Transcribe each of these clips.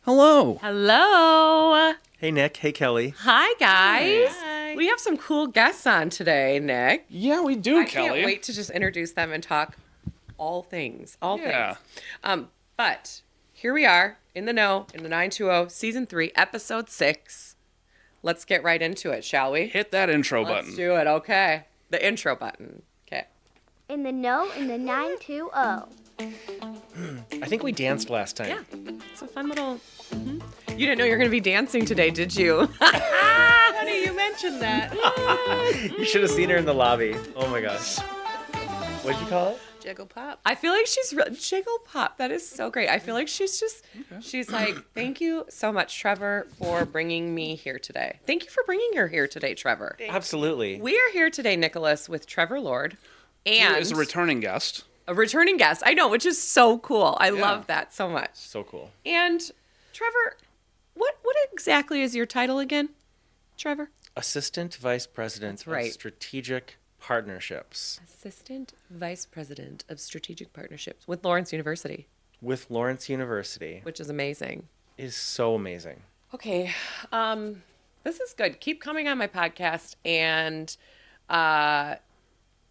Hello. Hello. Hey, Nick. Hey, Kelly. Hi, guys. Hi. We have some cool guests on today, Nick. Yeah, we do, I Kelly. can't wait to just introduce them and talk all things. Yeah. But here we are in the know, in the 920, season 3, episode 6. Let's get right into it, shall we? Hit that intro Let's button. do it, okay. The intro button. Okay. In the know in the 920. I think we danced last time. Yeah. It's a fun little... You didn't know you were going to be dancing today, did you? Honey, you mentioned that. You should have seen her in the lobby. Oh my gosh. What'd you call it? Jiggle pop. I feel like she's jiggle pop. That is so great. I feel like she's just, she's like, thank you so much, Trevor, for bringing me here today. Thank you for bringing her here today, Trevor. Absolutely. We are here today, Nicholas, with Trevor Lord Who and is a returning guest. a returning guest. I know, which is so cool. I love that so much. So cool. And Trevor, what exactly is your title again, Trevor? Assistant Vice President That's right. of Strategic Partnerships Assistant Vice President of Strategic Partnerships with Lawrence University, with Lawrence University. which is amazing. Is so amazing. Okay, this is good. Keep coming on my podcast, and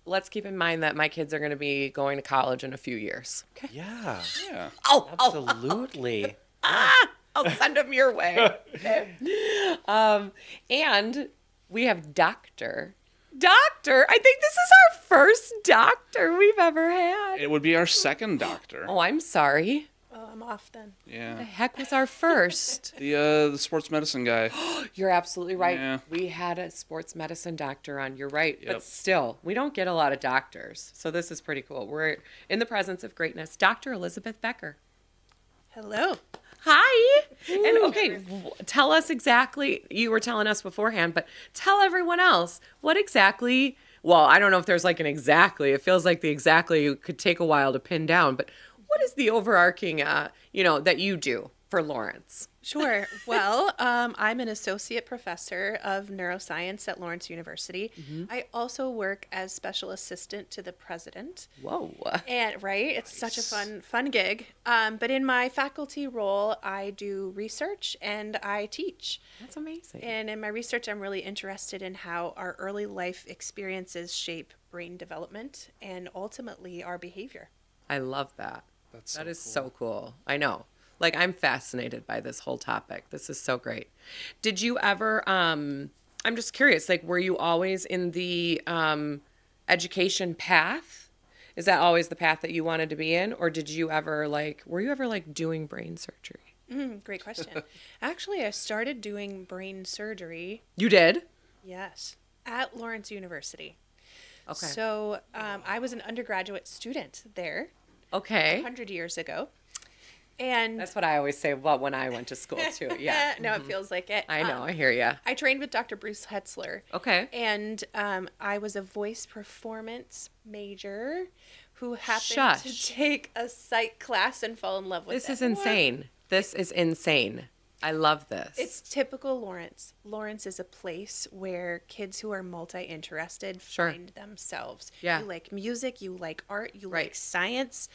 let's keep in mind that my kids are going to be going to college in a few years. Okay. Yeah. Yeah. Absolutely. I'll send them your way. Okay. And we have Doctor. I think this is our first doctor we've ever had. It would be our second doctor. Oh, I'm sorry. Oh, I'm off then. The Yeah. heck was our first? The sports medicine guy. You're absolutely right. Yeah. We had a sports medicine doctor on. You're right. But Yep. still, we don't get a lot of doctors. So this is pretty cool. We're in the presence of greatness. Dr. Elizabeth Becker. Hello. Hi. And okay, tell us exactly, you were telling us beforehand, but tell everyone else what exactly, well, I don't know if there's like an exactly, it feels like the exactly could take a while to pin down, but what is the overarching, that you do for Lawrence? Sure. Well, I'm an associate professor of neuroscience at Lawrence University. I also work as special assistant to the president. Whoa. And right, it's such a fun gig. But in my faculty role, I do research and I teach. That's amazing. And in my research, I'm really interested in how our early life experiences shape brain development and ultimately our behavior. I love that. That's That so is cool. so cool. I know. Like, I'm fascinated by this whole topic. This is so great. Did you ever, I'm just curious, like, were you always in the education path? Is that always the path that you wanted to be in? Or did you ever, were you ever, doing brain surgery? Great question. Actually, I started doing brain surgery, You did? yes, at Lawrence University. Okay. So I was an undergraduate student there Okay. 100 years ago. And That's what I always say, well, when I went to school, too. Yeah. no, it feels like it. I know. I hear you. I trained with Dr. Bruce Hetzler. Okay. And I was a voice performance major who happened Shush. to take a psych class and fall in love with This it. is insane. This is insane. I love this. It's typical Lawrence. Lawrence is a place where kids who are multi-interested Sure. find themselves. Yeah. You like music, you like art, you Right. like science.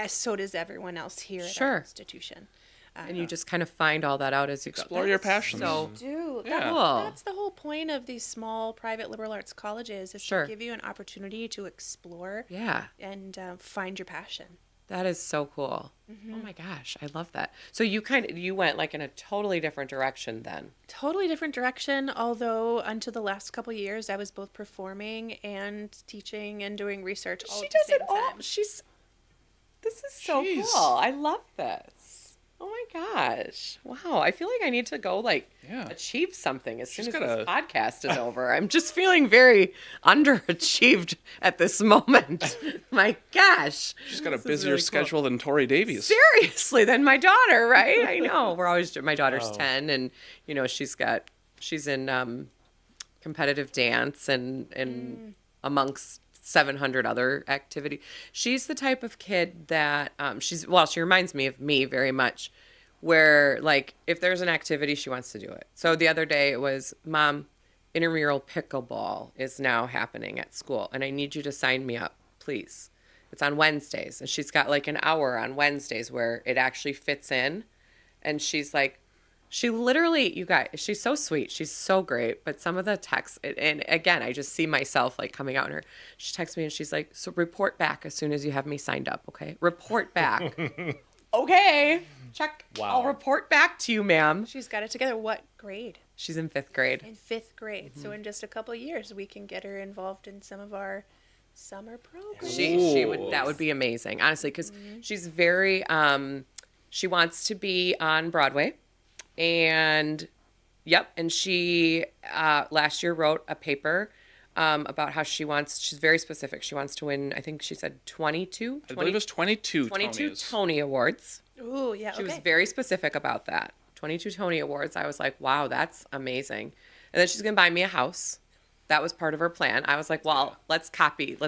So does everyone else here at Sure. our institution. And you just kind of find all that out as you go. Explore your That's passions. So Do Yeah. cool. That's the whole point of these small private liberal arts colleges is Sure. to give you an opportunity to explore Yeah, and find your passion. that is so cool. Oh my gosh, I love that. So you went like in a totally different direction then. Totally different direction, although until the last couple years I was both performing and teaching and doing research all She at the does same it all. time. This is so Jeez. cool. I love this. Oh my gosh. Wow. I feel like I need to go Yeah. achieve something as soon She's as gotta- this podcast is over. I'm just feeling very underachieved at this moment. My gosh. She's got a This is busier really cool. schedule than Tori Davies. Seriously, than my daughter, right? I know. My daughter's Oh. 10 and she's in competitive dance and amongst 700 other activities. She's the type of kid that she reminds me of me very much, where like if there's an activity, she wants to do it. So the other day it was, Mom, intramural pickleball is now happening at school and I need you to sign me up, please. It's on Wednesdays, and she's got like an hour on Wednesdays where it actually fits in. And she's like, she literally, you guys, she's so sweet. She's so great. But some of the texts, and again, I just see myself like coming out in her. She texts me and she's like, so report back as soon as you have me signed up, okay? Report back. Okay, check. Wow. I'll report back to you, ma'am. She's got it together. What grade? She's in 5th grade. In 5th grade. So in just a couple of years, we can get her involved in some of our summer programs. She would, that would be amazing, honestly, because she's very, she wants to be on Broadway. And and she last year wrote a paper about how she's very specific. She wants to win, I think she said 22? I believe it was 22 22 Tonys. Tony Awards. Ooh, yeah, She okay. was very specific about that. 22 Tony Awards. I was like, wow, that's amazing. And then she's going to buy me a house. That was part of her plan. I was like, well, let's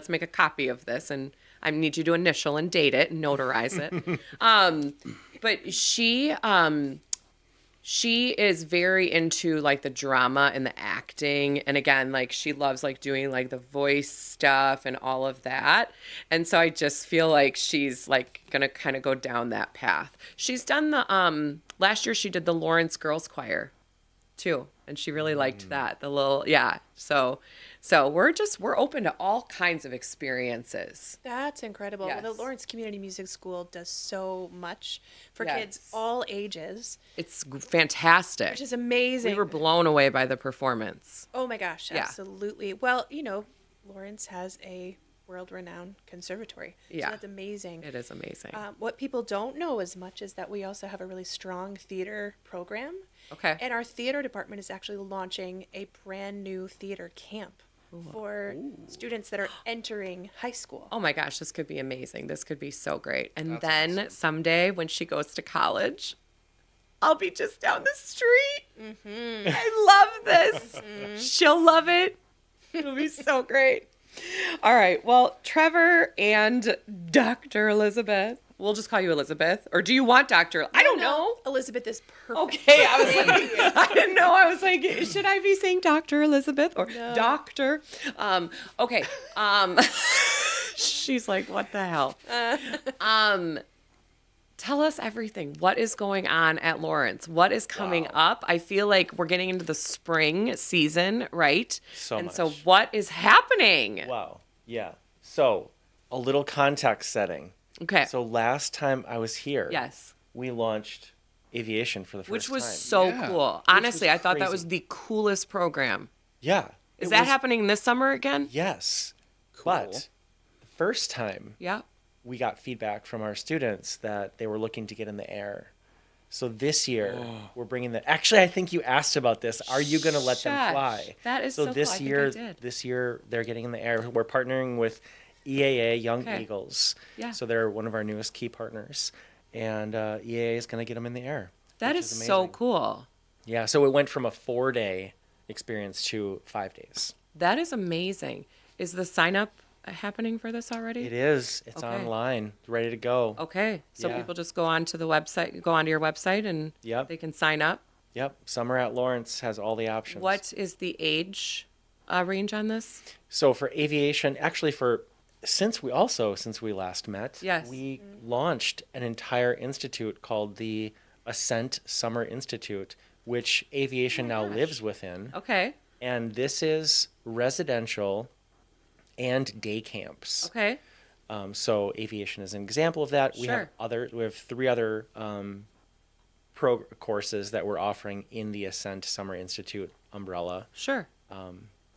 make a copy of this. And I need you to initial and date it and notarize it. But she is very into like the drama and the acting. And again, like she loves like doing like the voice stuff and all of that. And so I just feel like she's like going to kind of go down that path. She's done the, last year she did the Lawrence Girls Choir too. And she really liked that. The little, yeah. So we're open to all kinds of experiences. That's incredible. Well, the Yes. Lawrence Community Music School does so much for Yes. kids all ages, It's fantastic. which is amazing. We were blown away by the performance. Oh my gosh, Yeah. absolutely. Well, Lawrence has a world-renowned conservatory. Yeah. So that's amazing. It is amazing. What people don't know as much is that we also have a really strong theater program. Okay. And our theater department is actually launching a brand new theater camp for students that are entering high school. Oh my gosh, this could be amazing. This could be so great. And then someday when she goes to college, I'll be just down the street. I love this. She'll love it. It'll be so great. All right. Well, Trevor and Dr. Elizabeth. We'll just call you Elizabeth. Or do you want Dr. I don't know. Elizabeth is perfect. Okay, I was like, I didn't know. I was like, should I be saying Dr. Elizabeth or Doctor? Okay. She's like, what the hell? Tell us everything. What is going on at Lawrence? What is coming up? I feel like we're getting into the spring season, right? So So much. what is happening? Wow. Yeah. So, a little context setting. Okay. So, last time I was here, Yes. we launched aviation for the first Which was time. so Yeah. cool. Honestly, I thought that crazy. was the coolest program. Yeah. Is it that was- happening this summer again? Yes. Cool. But the first time Yeah. we got feedback from our students that they were looking to get in the air. So this year we're bringing the. Actually, I think you asked about this. Are you going to let them Shush. fly? That is so so cool. this I think I year. did. This year they're getting in the air. We're partnering with EAA Young Okay. Eagles. Yeah. So they're one of our newest key partners, and EAA is going to get them in the air. That which is so amazing. cool. Yeah. So it went from a 4-day experience to 5 days. That is amazing. Is the sign up happening for this already? It is. It's Okay. online, ready to go. Okay. So Yeah. people just go onto the website, go onto your website and Yep. they can sign up. Yep. Summer at Lawrence has all the options. What is the age range on this? So for aviation, actually since we last met, Yes. we launched an entire institute called the Ascent Summer Institute, which aviation now lives within. Okay. And this is residential and day camps. Okay. So aviation is an example of that. We Sure. have 3 other courses that we're offering in the Ascent Summer Institute umbrella. Sure.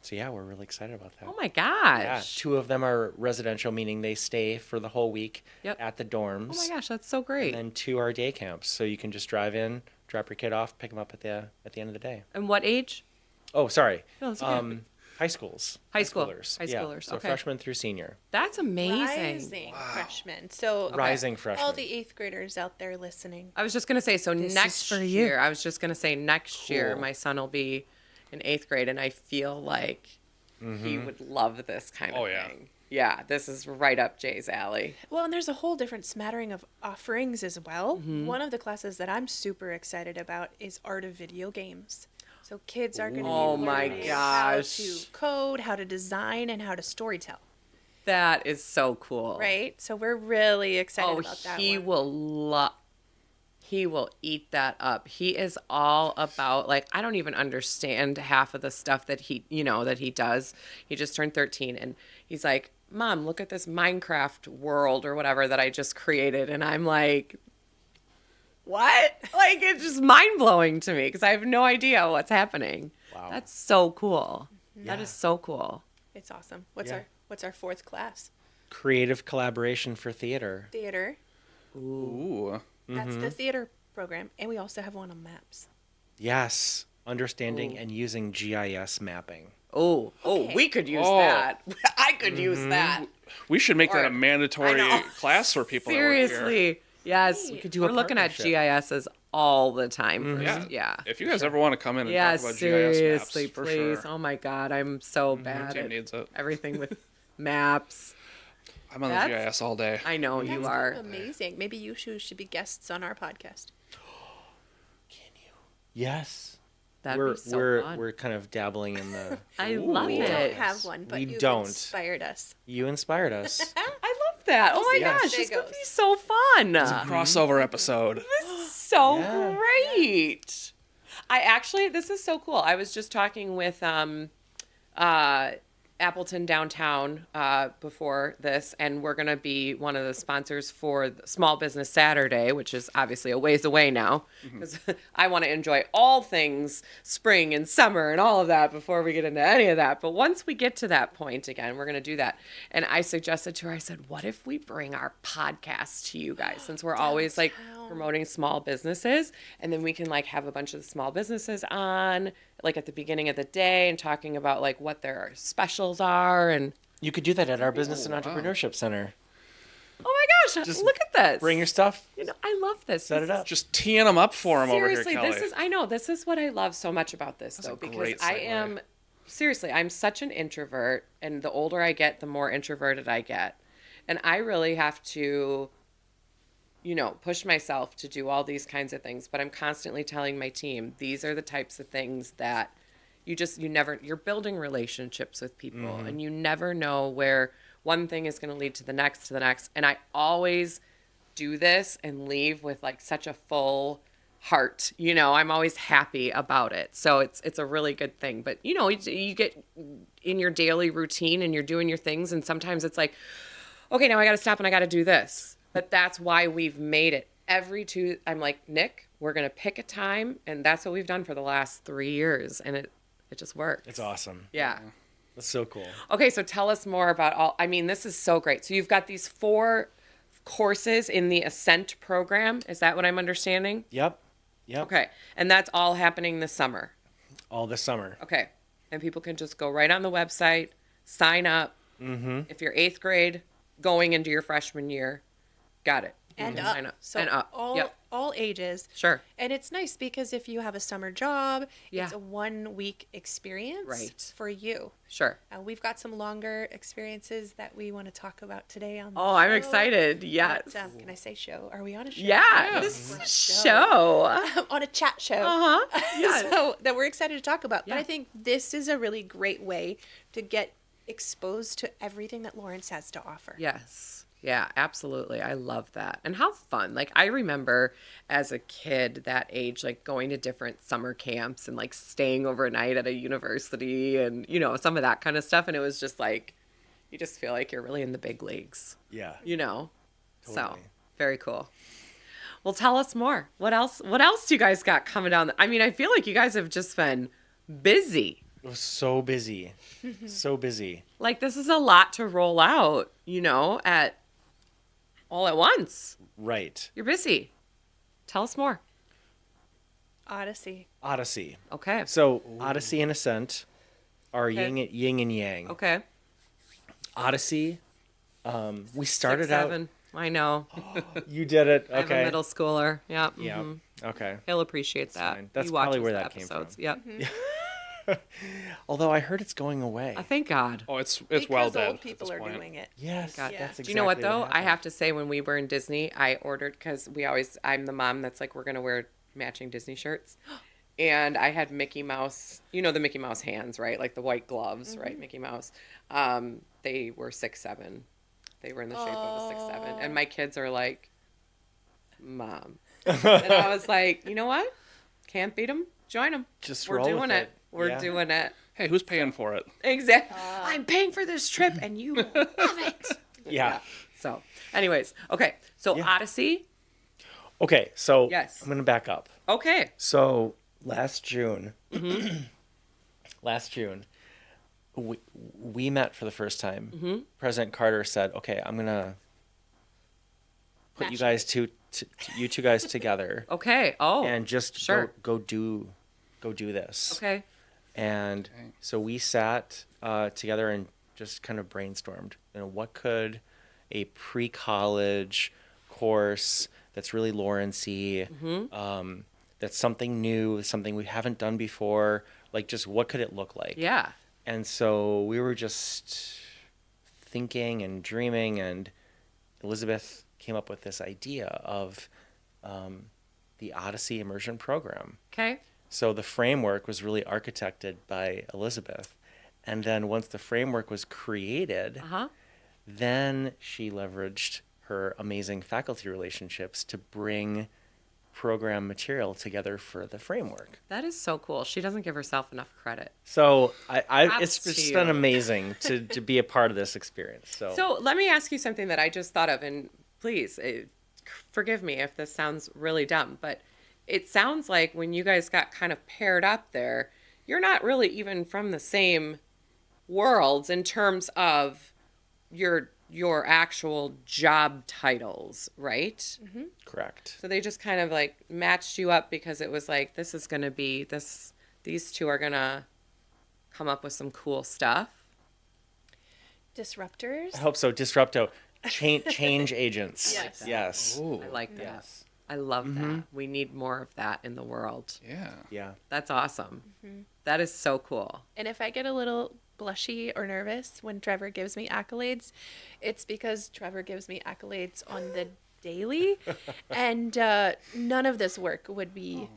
So yeah, we're really excited about that. Oh my Yeah, gosh. 2 of them are residential, meaning they stay for the whole week Yep. at the dorms. Oh my gosh, that's so great. And then 2 are day camps, so you can just drive in, drop your kid off, pick them up at the end of the day. And what age? Oh, sorry. No, it's okay. High schools. High school. schoolers. High Yeah, schoolers, so okay. freshman through senior. That's amazing. Rising freshmen. So Rising all freshmen. the 8th graders out there listening. I was just gonna say, so This next is for you. year, I was just gonna say next year, Cool. my son will be in 8th grade, and I feel like he would love this kind of Oh, yeah. thing. Yeah, this is right up Jay's alley. Well, and there's a whole different smattering of offerings as well. One of the classes that I'm super excited about is art of video games. So kids are going to be Oh my learning how gosh. to code, how to design, and how to storytell. That is so cool. Right? So we're really excited Oh, about that he one. will love. he will eat that up. He is all about, like, I don't even understand half of the stuff that that he does. He just turned 13 and he's like, Mom, look at this Minecraft world or whatever that I just created. And I'm like, what? Like, it's just mind blowing to me because I have no idea what's happening. Wow. That's so cool. That Yeah. is so cool. It's awesome. What's Yeah. our fourth class? Creative collaboration for theater. Theater. Ooh. That's the theater program, and we also have one on maps. Yes. Understanding and using GIS mapping. Oh, we could use Oh. that. I could use that. We should make that Or- a mandatory I know. class for people that work here. Seriously. Yes. We could do a We're looking at partnership. GISs all the time. Yeah. Yeah. If you guys ever want to come in and Yeah, talk about seriously, GIS maps, for please. sure. Oh my God, I'm so Our bad team at needs it. everything with maps. I'm on That's- the GIS all day. I know That's you are. amazing. Maybe you two should be guests on our podcast. Yes. That'd we're be so we're fun. we're kind of dabbling in the I love We it. don't have one, but We you've don't. inspired us. You inspired us. I love that. Oh my Yes. gosh, There this it would goes. be so fun. Crossover episode. So Yeah. great. This is so cool. I was just talking with Appleton downtown before this, and we're going to be one of the sponsors for the Small Business Saturday, which is obviously a ways away now, because I want to enjoy all things spring and summer and all of that before we get into any of that. But once we get to that point again, we're going to do that. And I suggested to her, I said, what if we bring our podcast to you guys, since we're always like promoting small businesses, and then we can like have a bunch of the small businesses on like at the beginning of the day and talking about like what their specials are. And You could do that at our Business and Entrepreneurship Center. oh my gosh, look at this. Bring your stuff. I love this. Set This it is- up. Just teeing them up for them over here, Seriously, Kelly. this is what I love so much about this though, a because great I segue. am seriously, I'm such an introvert, and the older I get, the more introverted I get. And I really have to, push myself to do all these kinds of things. But I'm constantly telling my team, these are the types of things that you're building relationships with people, and you never know where one thing is going to lead to the next, And I always do this and leave with like such a full heart. I'm always happy about it. So it's a really good thing. But you get in your daily routine and you're doing your things, and sometimes it's like, okay, now I got to stop and I got to do this. But that's why we've made it I'm like, Nick, we're going to pick a time, and that's what we've done for the last 3 years, and it just works. It's awesome. Yeah. That's so cool. Okay, so tell us more about this is so great. So you've got these 4 courses in the Ascent program. Is that what I'm understanding? Yep. Okay. And that's all happening this summer. All this summer. Okay. And people can just go right on the website, sign up. Mm-hmm. If you're 8th grade, going into your freshman year, got it. And You up. can sign up. So and up. all Yep. all ages. Sure. And it's nice because if you have a summer job, Yeah. it's a 1-week experience Right. for you. Sure. We've got some longer experiences that we want to talk about today on the Oh, I'm show. excited. Yes. But, can I say show? Are we on a show? Yeah. This is a show. On a chat show. Uh-huh. Yes. So that we're excited to talk about. Yeah. But I think this is a really great way to get exposed to everything that Lawrence has to offer. Yes. Yeah, absolutely. I love that. And how fun. Like, I remember as a kid that age, like going to different summer camps and like staying overnight at a university and, some of that kind of stuff. And it was just like, you just feel like you're really in the big leagues, Yeah. So Totally. very cool. Well, tell us more. What else do you guys got coming down? I feel like you guys have just been busy. It was so busy. So busy. Like, this is a lot to roll out, at all at once. Right. You're busy. Tell us more. Odyssey. Odyssey. Okay. So Odyssey and Ascent are Okay. yin and yang. Okay. Odyssey. We started 6, 7. I know. You did it. I have a Okay. middle schooler. Yeah. Yeah. mhm. Okay. He'll appreciate that. fine. That's He probably watches where the that came from. episodes. Yep. Although I heard it's going away. Thank God. Oh, it's Because well dead. old people are doing it. Yes. God. Yeah. That's exactly Do you know what though? I happened. have to say, when we were in Disney, I ordered, because I'm the mom that's like, we're gonna wear matching Disney shirts, and I had Mickey Mouse. The Mickey Mouse hands, right? Like the white gloves, right? Mickey Mouse. They were 6'7". They were in the shape of a 6'7", and my kids are like, Mom, And I was like, you know what? Can't beat them. Join them. Just We're roll doing with it. it. We're Yeah. doing it. Hey, who's paying for it? Exactly. I'm paying for this trip, and you will love it. Yeah. So, anyways, okay. So Yeah. Odyssey. Okay, so Yes. I'm gonna back up. Okay. So last June, we met for the first time. President Carter said, "Okay, I'm gonna put you guys you two guys together Okay. Oh. and just sure. go do this." Okay. And Okay. so we sat together and just kind of brainstormed. What could a pre-college course that's really Lawrence-y, that's something new, something we haven't done before, like just what could it look like? Yeah. And so we were just thinking and dreaming, and Elizabeth came up with this idea of the Odyssey Immersion Program. Okay. So the framework was really architected by Elizabeth. And then once the framework was created, then she leveraged her amazing faculty relationships to bring program material together for the framework. That is so cool. She doesn't give herself enough credit. So Props it's to just you. been amazing to be a part of this experience. So let me ask you something that I just thought of, and please forgive me if this sounds really dumb, but it sounds like when you guys got kind of paired up there, you're not really even from the same worlds in terms of your actual job titles, right? Correct. So they just kind of like matched you up because it was like, this is going to be these two are going to come up with some cool stuff. Disruptors. I hope so. Disrupto. Change agents. Yes. Yes. Ooh. I like that. Yes. I love that. We need more of that in the world. Yeah. Yeah. That's awesome. That is so cool. And if I get a little blushy or nervous when Trevor gives me accolades, it's because Trevor gives me accolades on the daily. And none of this work would be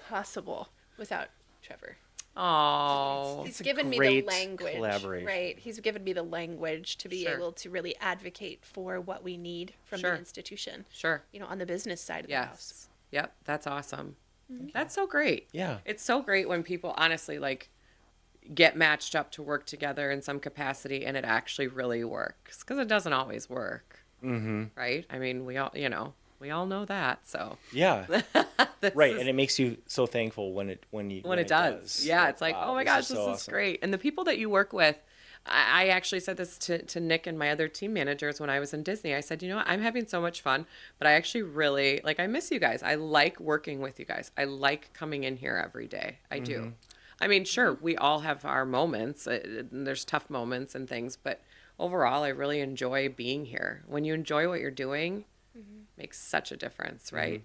possible without Trevor. Oh, He's a given me the great language. collaboration. Right. He's given me the language to be Sure. able to really advocate for what we need from Sure. the institution. sure. On the business side of the house. Yes. Yep. That's awesome. That's so great. Yeah. It's so great when people honestly like get matched up to work together in some capacity and it actually really works, because it doesn't always work. Right? I mean, we all know that. So Yeah. this Right. is- And it makes you so thankful when it does. Yeah, it's like, wow, oh my gosh, this so is awesome. great. And the people that you work with, I actually said this to Nick and my other team managers when I was in Disney. I said, you know what, I'm having so much fun, but I actually really, like, I miss you guys. I like working with you guys. I like coming in here every day. I do. I mean, sure, we all have our moments. And there's tough moments and things, but overall, I really enjoy being here. When you enjoy what you're doing, makes such a difference, right?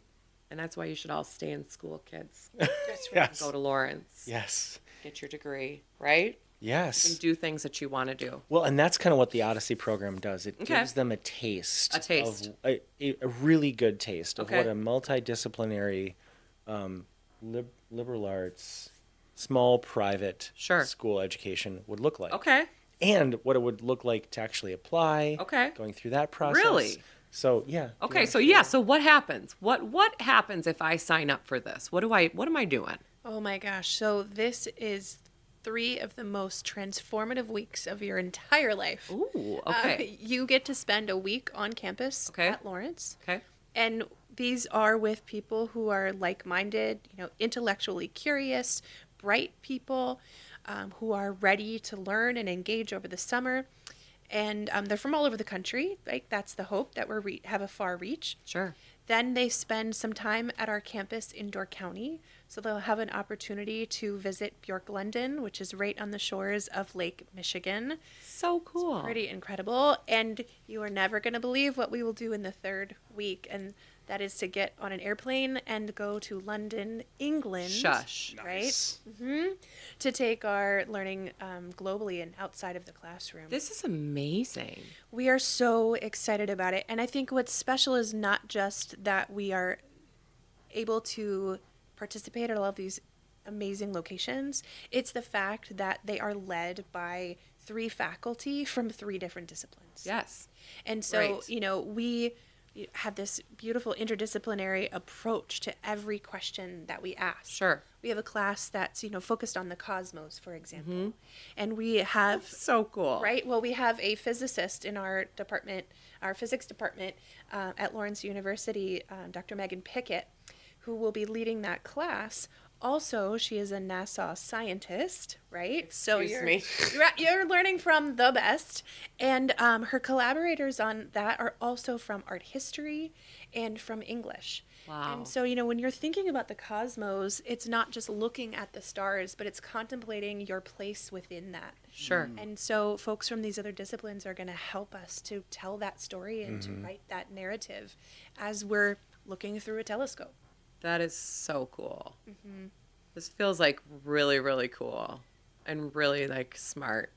And that's why you should all stay in school, kids. That's right. Yes. Go to Lawrence. Yes. Get your degree, right? Yes. And do things that you want to do. Well, and that's kind of what the Odyssey program does. It Okay. gives them a taste. A taste. Of, a really good taste of Okay. what a multidisciplinary liberal arts, small private Sure. school education would look like. Okay. And what it would look like to actually apply. Okay. Going through that process. Really? So, yeah. Do you Okay, wanna so share? yeah, so what happens? What happens if I sign up for this? What am I doing? Oh my gosh. So this is 3 of the most transformative weeks of your entire life. Ooh, okay. You get to spend a week on campus Okay. at Lawrence. Okay. And these are with people who are like-minded, intellectually curious, bright people who are ready to learn and engage over the summer. And they're from all over the country. Like, that's the hope, that we have a far reach. Sure. Then they spend some time at our campus in Door County. So they'll have an opportunity to visit Bjork, London, which is right on the shores of Lake Michigan. So cool. Pretty incredible. And you are never going to believe what we will do in the 3rd week. And that is to get on an airplane and go to London, England. Shush. Right? Nice. To take our learning globally and outside of the classroom. This is amazing. We are so excited about it. And I think what's special is not just that we are able to participate at all of these amazing locations. It's the fact that they are led by 3 faculty from 3 different disciplines. Yes. And so, Right. have this beautiful interdisciplinary approach to every question that we ask. Sure. We have a class that's, focused on the cosmos, for example. And we have So cool. right? Well, we have a physicist in our department, our physics department at Lawrence University, Dr. Megan Pickett, who will be leading that class. Also, she is a NASA scientist, right? So Excuse you're, me. you're learning from the best. And her collaborators on that are also from art history and from English. Wow. And so, when you're thinking about the cosmos, it's not just looking at the stars, but it's contemplating your place within that. Sure. And so folks from these other disciplines are going to help us to tell that story and to write that narrative as we're looking through a telescope. That is so cool. This feels like really, really cool and really like smart.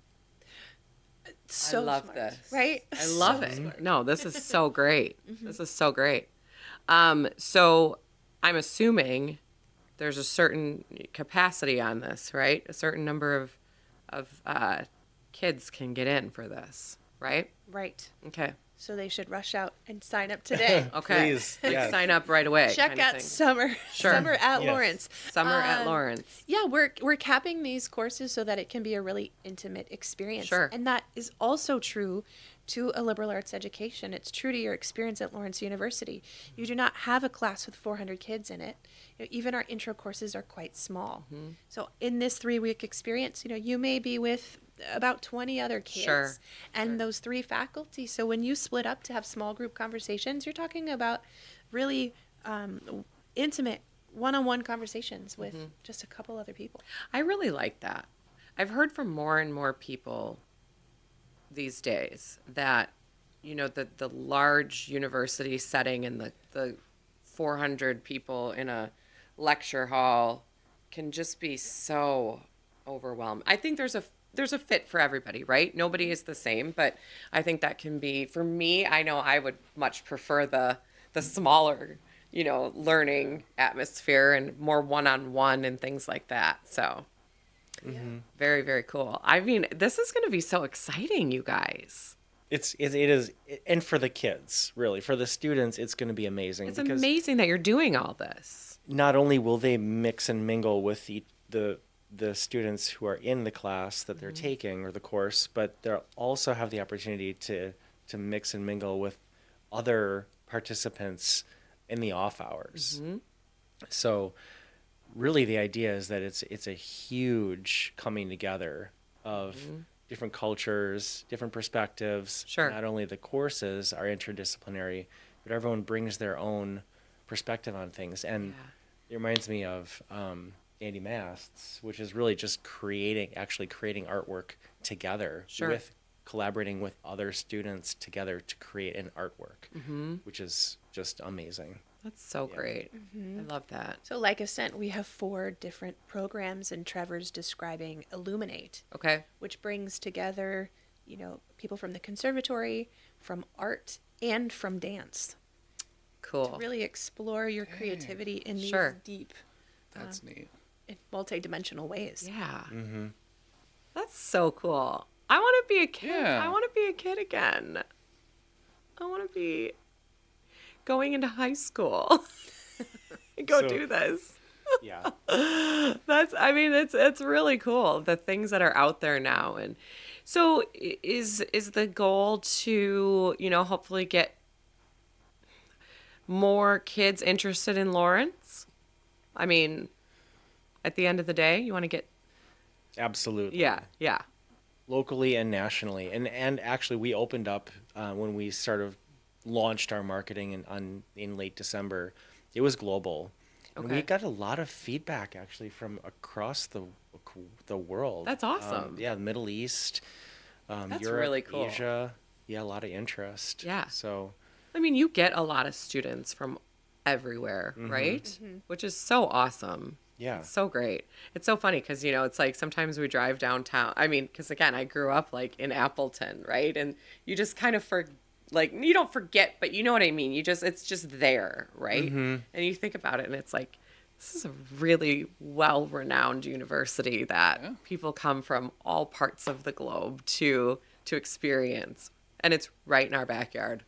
So I love smart, this. right? I love it. No, this is so great. This is so great. So I'm assuming there's a certain capacity on this, right? A certain number of kids can get in for this, right? Right. Okay. So they should rush out and sign up today. Okay. Please, Like, yes. sign up right away. Check kind of out thing. summer. Sure. Summer at Yes. Lawrence. Summer at Lawrence. Yeah, we're capping these courses so that it can be a really intimate experience. Sure. And that is also true to a liberal arts education. It's true to your experience at Lawrence University. You do not have a class with 400 kids in it. Even our intro courses are quite small. So in this 3-week experience, you may be with about 20 other kids Sure. and those 3 faculty. So when you split up to have small group conversations, you're talking about really intimate one-on-one conversations with just a couple other people. I really like that. I've heard from more and more people these days that, the large university setting and the 400 people in a lecture hall can just be so overwhelming. I think there's a fit for everybody, right? Nobody is the same, but I think that can be, for me, I know I would much prefer the smaller, learning atmosphere and more one-on-one and things like that. So very, very cool. I mean, this is going to be so exciting, you guys. It is, and for the kids, really, for the students, it's going to be amazing. It's because amazing that you're doing all this. not only will they mix and mingle with the students who are in the class that they're taking or the course, but they'll also have the opportunity to mix and mingle with other participants in the off hours. So really the idea is that it's a huge coming together of different cultures, different perspectives. Sure. Not only the courses are interdisciplinary, but everyone brings their own perspective on things. And it reminds me of Andy Mast's, which is really just creating artwork together with collaborating with other students together to create an artwork, which is just amazing. That's so great. I love that. So like Ascent, we have 4 different programs, and Trevor's describing Illuminate, Okay. which brings together, people from the conservatory, from art, and from dance. Cool. Really explore your creativity in these Sure. deep, That's neat. multi-dimensional ways. Yeah. That's so cool. I want to be a kid. Yeah. I want to be a kid again. I want to be going into high school. Go So- do this. Yeah. It's really cool, the things that are out there now. And so is the goal to, hopefully get more kids interested in Lawrence? I mean, at the end of the day, you want to get, Absolutely. yeah. Locally and nationally. And actually we opened up when we launched our marketing in late December. It was global. And we Okay. got a lot of feedback actually from across the world. That's awesome. The Middle East, That's Europe, really cool. Asia. Yeah, a lot of interest. Yeah. So I mean, you get a lot of students from everywhere, right? Which is so awesome. yeah. It's so great. It's so funny because, it's like sometimes we drive downtown. I mean, because again, I grew up like in Appleton, right? And you just kind of you don't forget, but you know what I mean? It's just there, right? And you think about it and it's like, this is a really well-renowned university that people come from all parts of the globe to experience. And it's right in our backyard.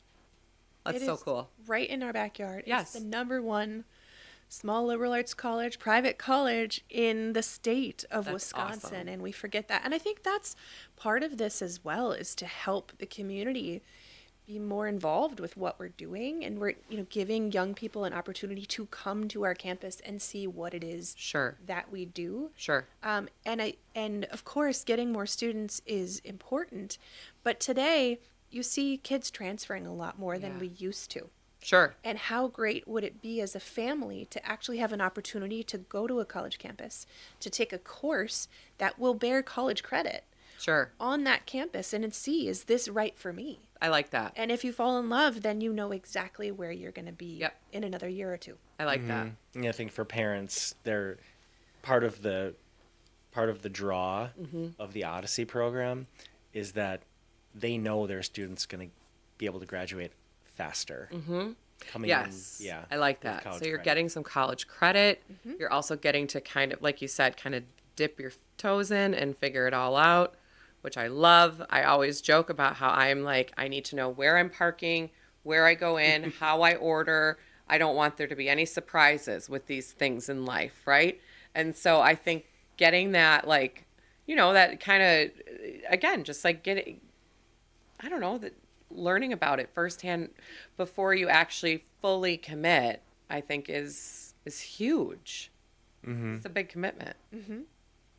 That's It so is cool. right in our backyard. Yes. It's the #1 small liberal arts college, private college in the state of That's Wisconsin. awesome. And we forget that. And I think that's part of this as well, is to help the community be more involved with what we're doing. And we're, giving young people an opportunity to come to our campus and see what it is Sure. that we do. Sure. And of course, getting more students is important. But today, you see kids transferring a lot more than Yeah. we used to. Sure. And how great would it be as a family to actually have an opportunity to go to a college campus, to take a course that will bear college credit Sure. on that campus and see, is this right for me? I like that. And if you fall in love, then you know exactly where you're going to be Yep. in another year or two. I like that. Yeah, I think for parents, they're part of the draw of the Odyssey program is that they know their students going to be able to graduate faster. Coming Yes. in, yeah. I like with that. college So you're credit. getting some college credit. You're also getting to kind of, like you said, kind of dip your toes in and figure it all out, which I love. I always joke about how I'm like, I need to know where I'm parking, where I go in, how I order. I don't want there to be any surprises with these things in life, right? And so I think getting that, like, that kind of, again, just like getting, I don't know, that learning about it firsthand before you actually fully commit, I think is huge. It's a big commitment,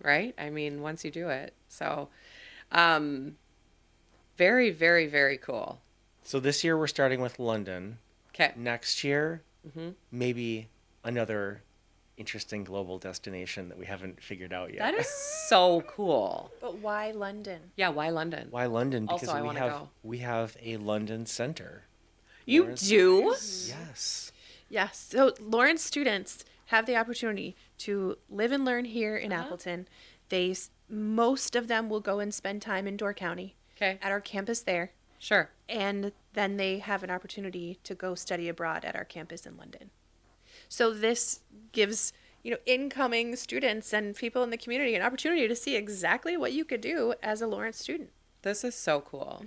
right? I mean, once you do it. So, very, very, very cool. So this year we're starting with London. Okay. Next year, maybe another interesting global destination that we haven't figured out yet. That is so cool. But why London? Yeah, why London? Why London? Also, Because I wanna go. we have a London center. You Lawrence- do? Yes. Yes. So Lawrence students have the opportunity to live and learn here in Appleton. Most of them will go and spend time in Door County Okay. at our campus there. Sure. And then they have an opportunity to go study abroad at our campus in London. So this gives, incoming students and people in the community an opportunity to see exactly what you could do as a Lawrence student. This is so cool.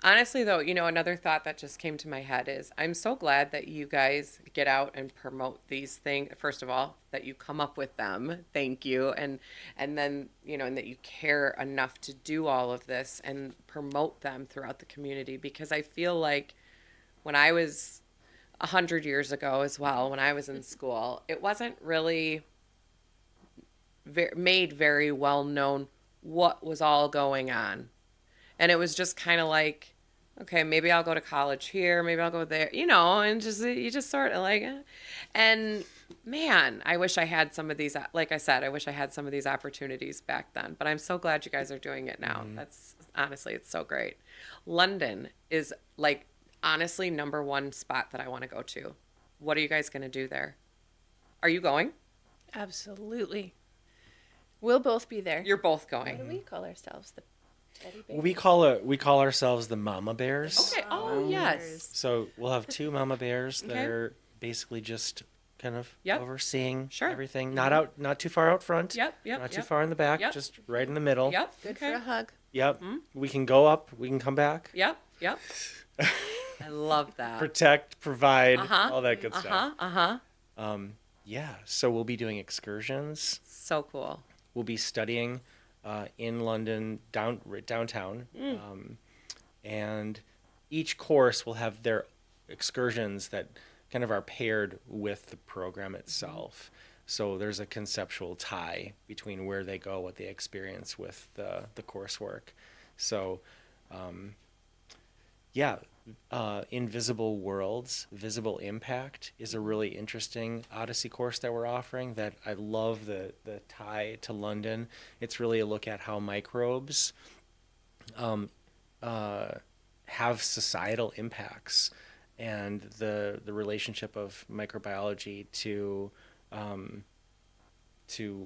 Honestly, though, another thought that just came to my head is I'm so glad that you guys get out and promote these things. First of all, that you come up with them. Thank you. And then, and that you care enough to do all of this and promote them throughout the community. Because I feel like when I was 100 years ago as well, when I was in school, it wasn't really made very well known what was all going on. And it was just kind of like, okay, maybe I'll go to college here, maybe I'll go there, and you just sort of like, and man, I wish I had some of these, like I said, I wish I had some of these opportunities back then, but I'm so glad you guys are doing it now. That's honestly, it's so great. London is like, honestly, #1 spot that I want to go to. What are you guys going to do there? Are you going? Absolutely. We'll both be there. You're both What do going. we call ourselves? The teddy bears? We call ourselves the Mama Bears. Okay. Oh, yes. So we'll have 2 Mama Bears that Okay. are basically just kind of Yep. overseeing Sure. everything. Not too far out front. Yep, yep, Not too yep. far in the back. Yep. Just right in the middle. Yep. Good okay. for a hug. Yep. We can go up. We can come back. Yep. Yep. I love that. Protect, provide, Uh-huh. all that good stuff. Yeah. So we'll be doing excursions. So cool. We'll be studying in London downtown, and each course will have their excursions that kind of are paired with the program itself. So there's a conceptual tie between where they go, what they experience with the coursework. So, Invisible Worlds, Visible Impact is a really interesting Odyssey course that we're offering that I love the tie to London. It's really a look at how microbes have societal impacts and the relationship of microbiology to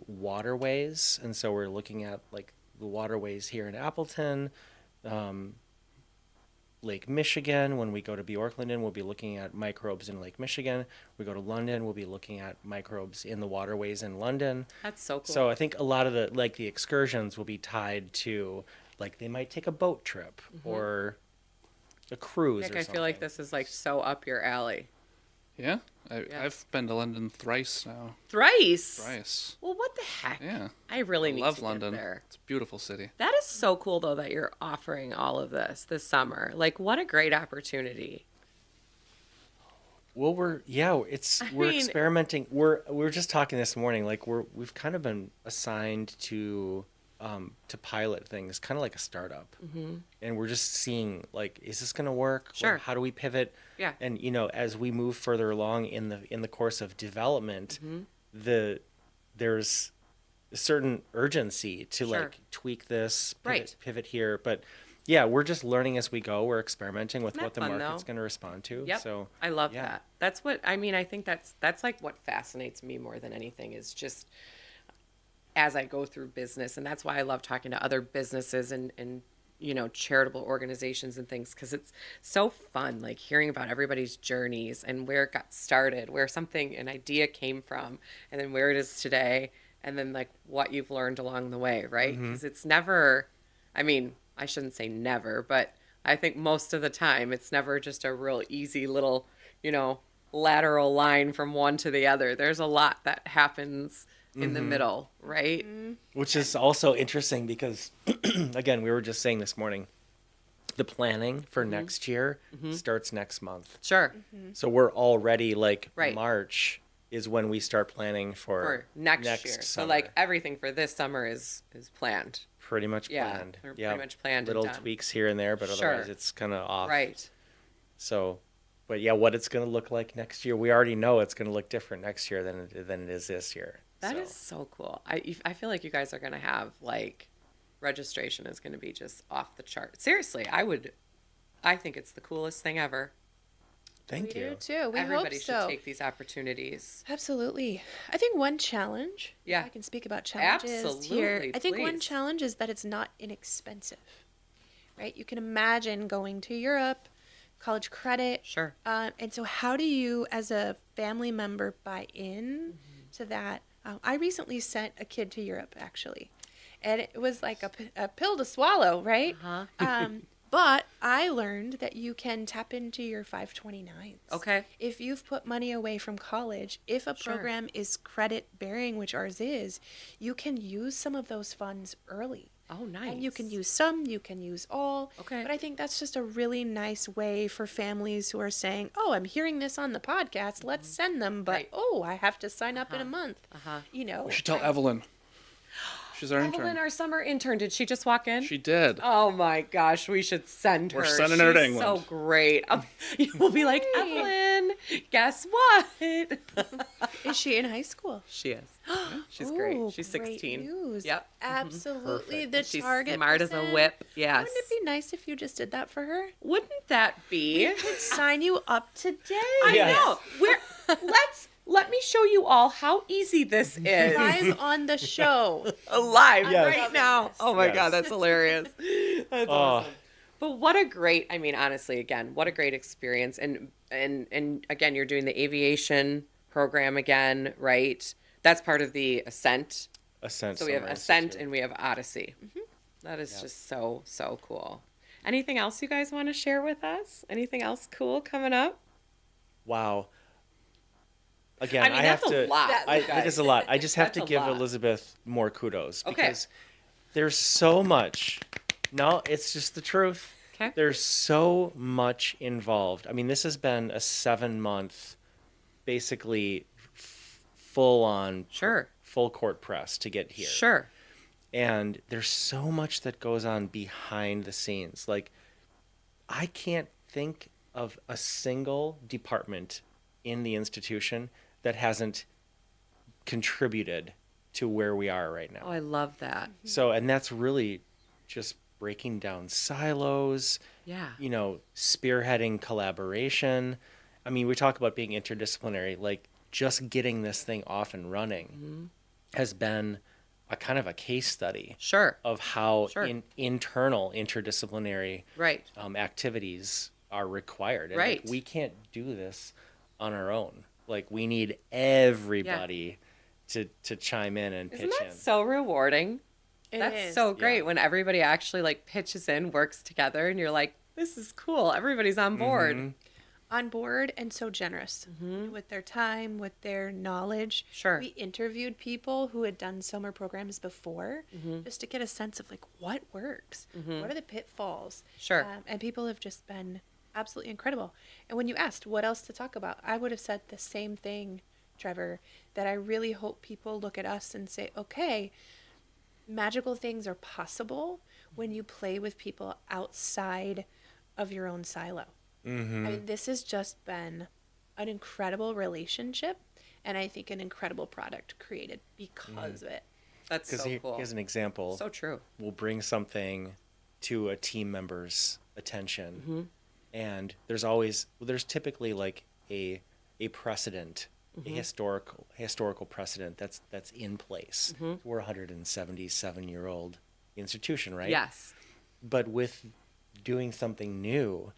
waterways. And so we're looking at like the waterways here in Appleton, Lake Michigan. When we go to Bjork, London, we'll be looking at microbes in Lake Michigan. We go to London, we'll be looking at microbes in the waterways in London. That's so cool. So I think a lot of the excursions will be tied to, like, they might take a boat trip or a cruise Nick, or I something. feel like this is like so up your alley. Yeah? Yes. I've been to London thrice now. Thrice. Thrice. Well, what the heck? Yeah. I really I need love to London. get there. It's a beautiful city. That is so cool, though, that you're offering all of this summer. Like, what a great opportunity. Well, we're mean- experimenting. We were just talking this morning. Like we've kind of been assigned to pilot things, kind of like a startup, and we're just seeing like, is this going to work? Sure. Like, how do we pivot? Yeah. And as we move further along in the course of development, there's a certain urgency to Sure. like tweak this, Right. pivot here, but. Yeah, we're just learning as we go. We're experimenting with Isn't what the that fun, market's though? going to respond to. Yep. So I love yeah. that. That's what I mean. I think that's like what fascinates me more than anything is just as I go through business, and that's why I love talking to other businesses and charitable organizations and things, because it's so fun, like hearing about everybody's journeys and where it got started, where an idea came from, and then where it is today, and then like what you've learned along the way, right? Because it's never, I mean, I shouldn't say never, but I think most of the time it's never just a real easy little, lateral line from one to the other. There's a lot that happens in the middle, right? Which is also interesting because, again, we were just saying this morning, the planning for next year starts next month. Sure. So we're already like Right. March is when we start planning for next year. summer. So like everything for this summer is planned. Pretty much Yeah, planned. they're pretty much planned and Little done. tweaks here and there, but Sure. otherwise it's kind of off. Right. So, but yeah, what it's going to look like next year, we already know it's going to look different next year than it is this year. That is so cool. I feel like you guys are going to have like registration is going to be just off the chart. Seriously, I think it's the coolest thing ever. Thank We you. do too. We Everybody hope should so. take these opportunities. Absolutely. I think one challenge, Yeah. if I can speak about challenges here. Absolutely, I think one please. challenge is that it's not inexpensive, right? You can imagine going to Europe, college credit. Sure. And so how do you, as a family member, buy in to that? I recently sent a kid to Europe, actually. And it was like a pill to swallow, right? Uh-huh. But I learned that you can tap into your 529s. Okay. If you've put money away from college, if a Sure. program is credit bearing, which ours is, you can use some of those funds early. Oh, nice. And you can use some, you can use all. Okay. But I think that's just a really nice way for families who are saying, oh, I'm hearing this on the podcast, let's send them, but Right. oh, I have to sign up in a month. Uh-huh. We should tell Evelyn. She's our Evelyn, intern. our summer intern, did she just walk in? She did. Oh my gosh, we should send her. We're sending her to She's England. So great. We'll be like, Evelyn, guess what? Is she in high school? She is. She's great. Ooh, She's great 16. news. Yep. Absolutely. Perfect. The She's target smart as a percent. whip. Yes. Wouldn't it be nice if you just did that for her? Wouldn't that be? Could sign you up today. I Yes. know. Let me show you all how easy this is. Live on the show. Alive Yes. right now. Oh my Yes. God, that's hilarious. That's Oh. awesome. But what a great, I mean, honestly, again, what a great experience. And again, you're doing the aviation program again, right? That's part of the Ascent. Ascent. So we have Summer Ascent Institute. and we have Odyssey. That is just so, so cool. Anything else you guys want to share with us? Anything else cool coming up? Wow. Again, I mean, have that's a to. lot, you It guys. is a lot. I just have That's to a give lot. Elizabeth more kudos Okay. because there's so much. No, it's just the truth. Okay. There's so much involved. I mean, this has been a 7-month, basically full on, Sure. full court press to get here. Sure. And there's so much that goes on behind the scenes. Like, I can't think of a single department in the institution that hasn't contributed to where we are right Oh, now. I love that. So, and that's really just breaking down silos, Yeah. spearheading collaboration. I mean, we talk about being interdisciplinary, like just getting this thing off and running has been a kind of a case study Sure. of how Sure. internal interdisciplinary Right. activities are required. And Right. like, we can't do this on our own. Like, we need everybody to chime in and Isn't pitch that in. so rewarding? It That's is. so great Yeah. when everybody actually like pitches in, works together, and you're like, This is cool. Everybody's on board. On board and so generous with their time, with their knowledge. Sure. We interviewed people who had done summer programs before just to get a sense of like what works, what are the pitfalls. Sure. And people have just been absolutely incredible. And when you asked what else to talk about, I would have said the same thing, Trevor, that I really hope people look at us and say, okay, magical things are possible when you play with people outside of your own silo. I mean, this has just been an incredible relationship, and I think an incredible product created because of it. That's Because so cool. here's an example. So true. We'll bring something to a team member's attention, and there's typically like a precedent, a historical precedent that's in place. We're a 177-year-old institution, right? Yes. But with doing something new,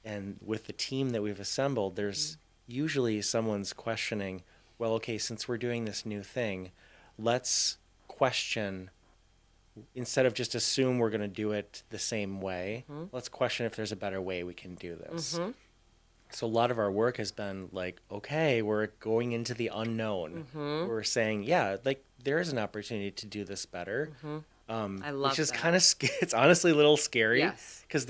and with the team that we've assembled, there's usually someone's questioning, well, okay, since we're doing this new thing, let's question, instead of just assume we're going to do it the same way, let's question if there's a better way we can do this. So a lot of our work has been like, okay, we're going into the unknown. We're saying, yeah, like there is an opportunity to do this better. I love which is that. kind of it's honestly a little scary. Yes. Because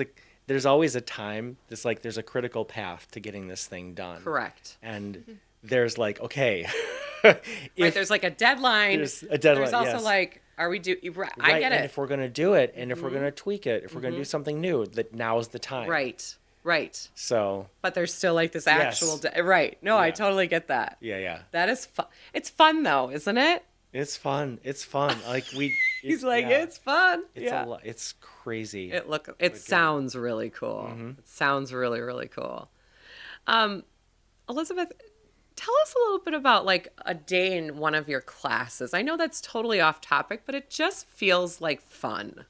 there's always a time. There's a critical path to getting this thing done. Correct. And there's like, okay, Right, there's like a deadline. There's a deadline, There's also yes. like, are we right, I get and it. if we're gonna do it, and if we're gonna tweak it, if we're gonna do something new, that now's the time. Right. So But there's still like this Yes. actual right. No, I Yeah. totally get that. yeah, That is fun. It's fun though, isn't it? it's fun. Like He's like, yeah. it's fun. It's yeah. a lot. It's crazy. It sounds really cool. It sounds really, really cool. Elizabeth, tell us a little bit about like a day in one of your classes. I know that's totally off topic, but it just feels like fun.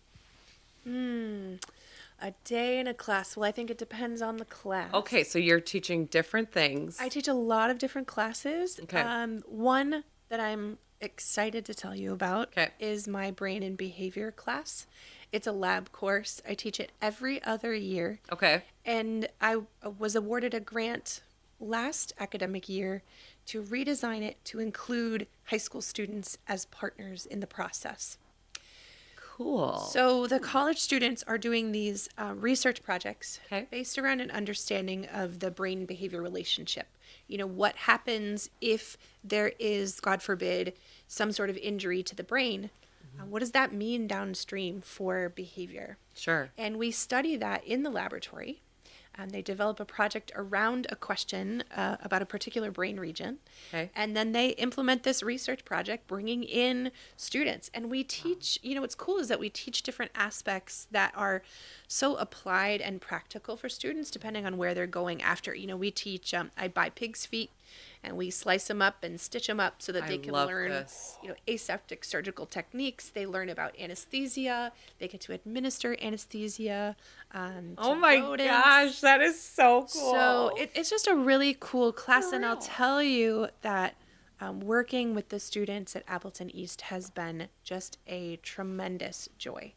A day in a class. Well, I think it depends on the class. Okay, so you're teaching different things. I teach a lot of different classes. Okay. One that I'm excited to tell you about Okay. is my brain and behavior class. It's a lab course. I teach it every other year. Okay. And I was awarded a grant last academic year to redesign it to include high school students as partners in the process. Cool. So the college students are doing these research projects Okay. based around an understanding of the brain behavior relationship. You know, what happens if there is, God forbid, some sort of injury to the brain? What does that mean downstream for behavior? Sure. And we study that in the laboratory. And they develop a project around a question about a particular brain region. Okay. And then they implement this research project, bringing in students. And we teach, you know, what's cool is that we teach different aspects that are so applied and practical for students, depending on where they're going after. You know, we teach, I buy pig's feet, and we slice them up and stitch them up so that they can love learn, this. you know, aseptic surgical techniques. They learn about anesthesia. They get to administer anesthesia. Oh to my rodents. gosh, that is so cool. So it's just a really cool class, and I'll real. tell you that working with the students at Appleton East has been just a tremendous joy.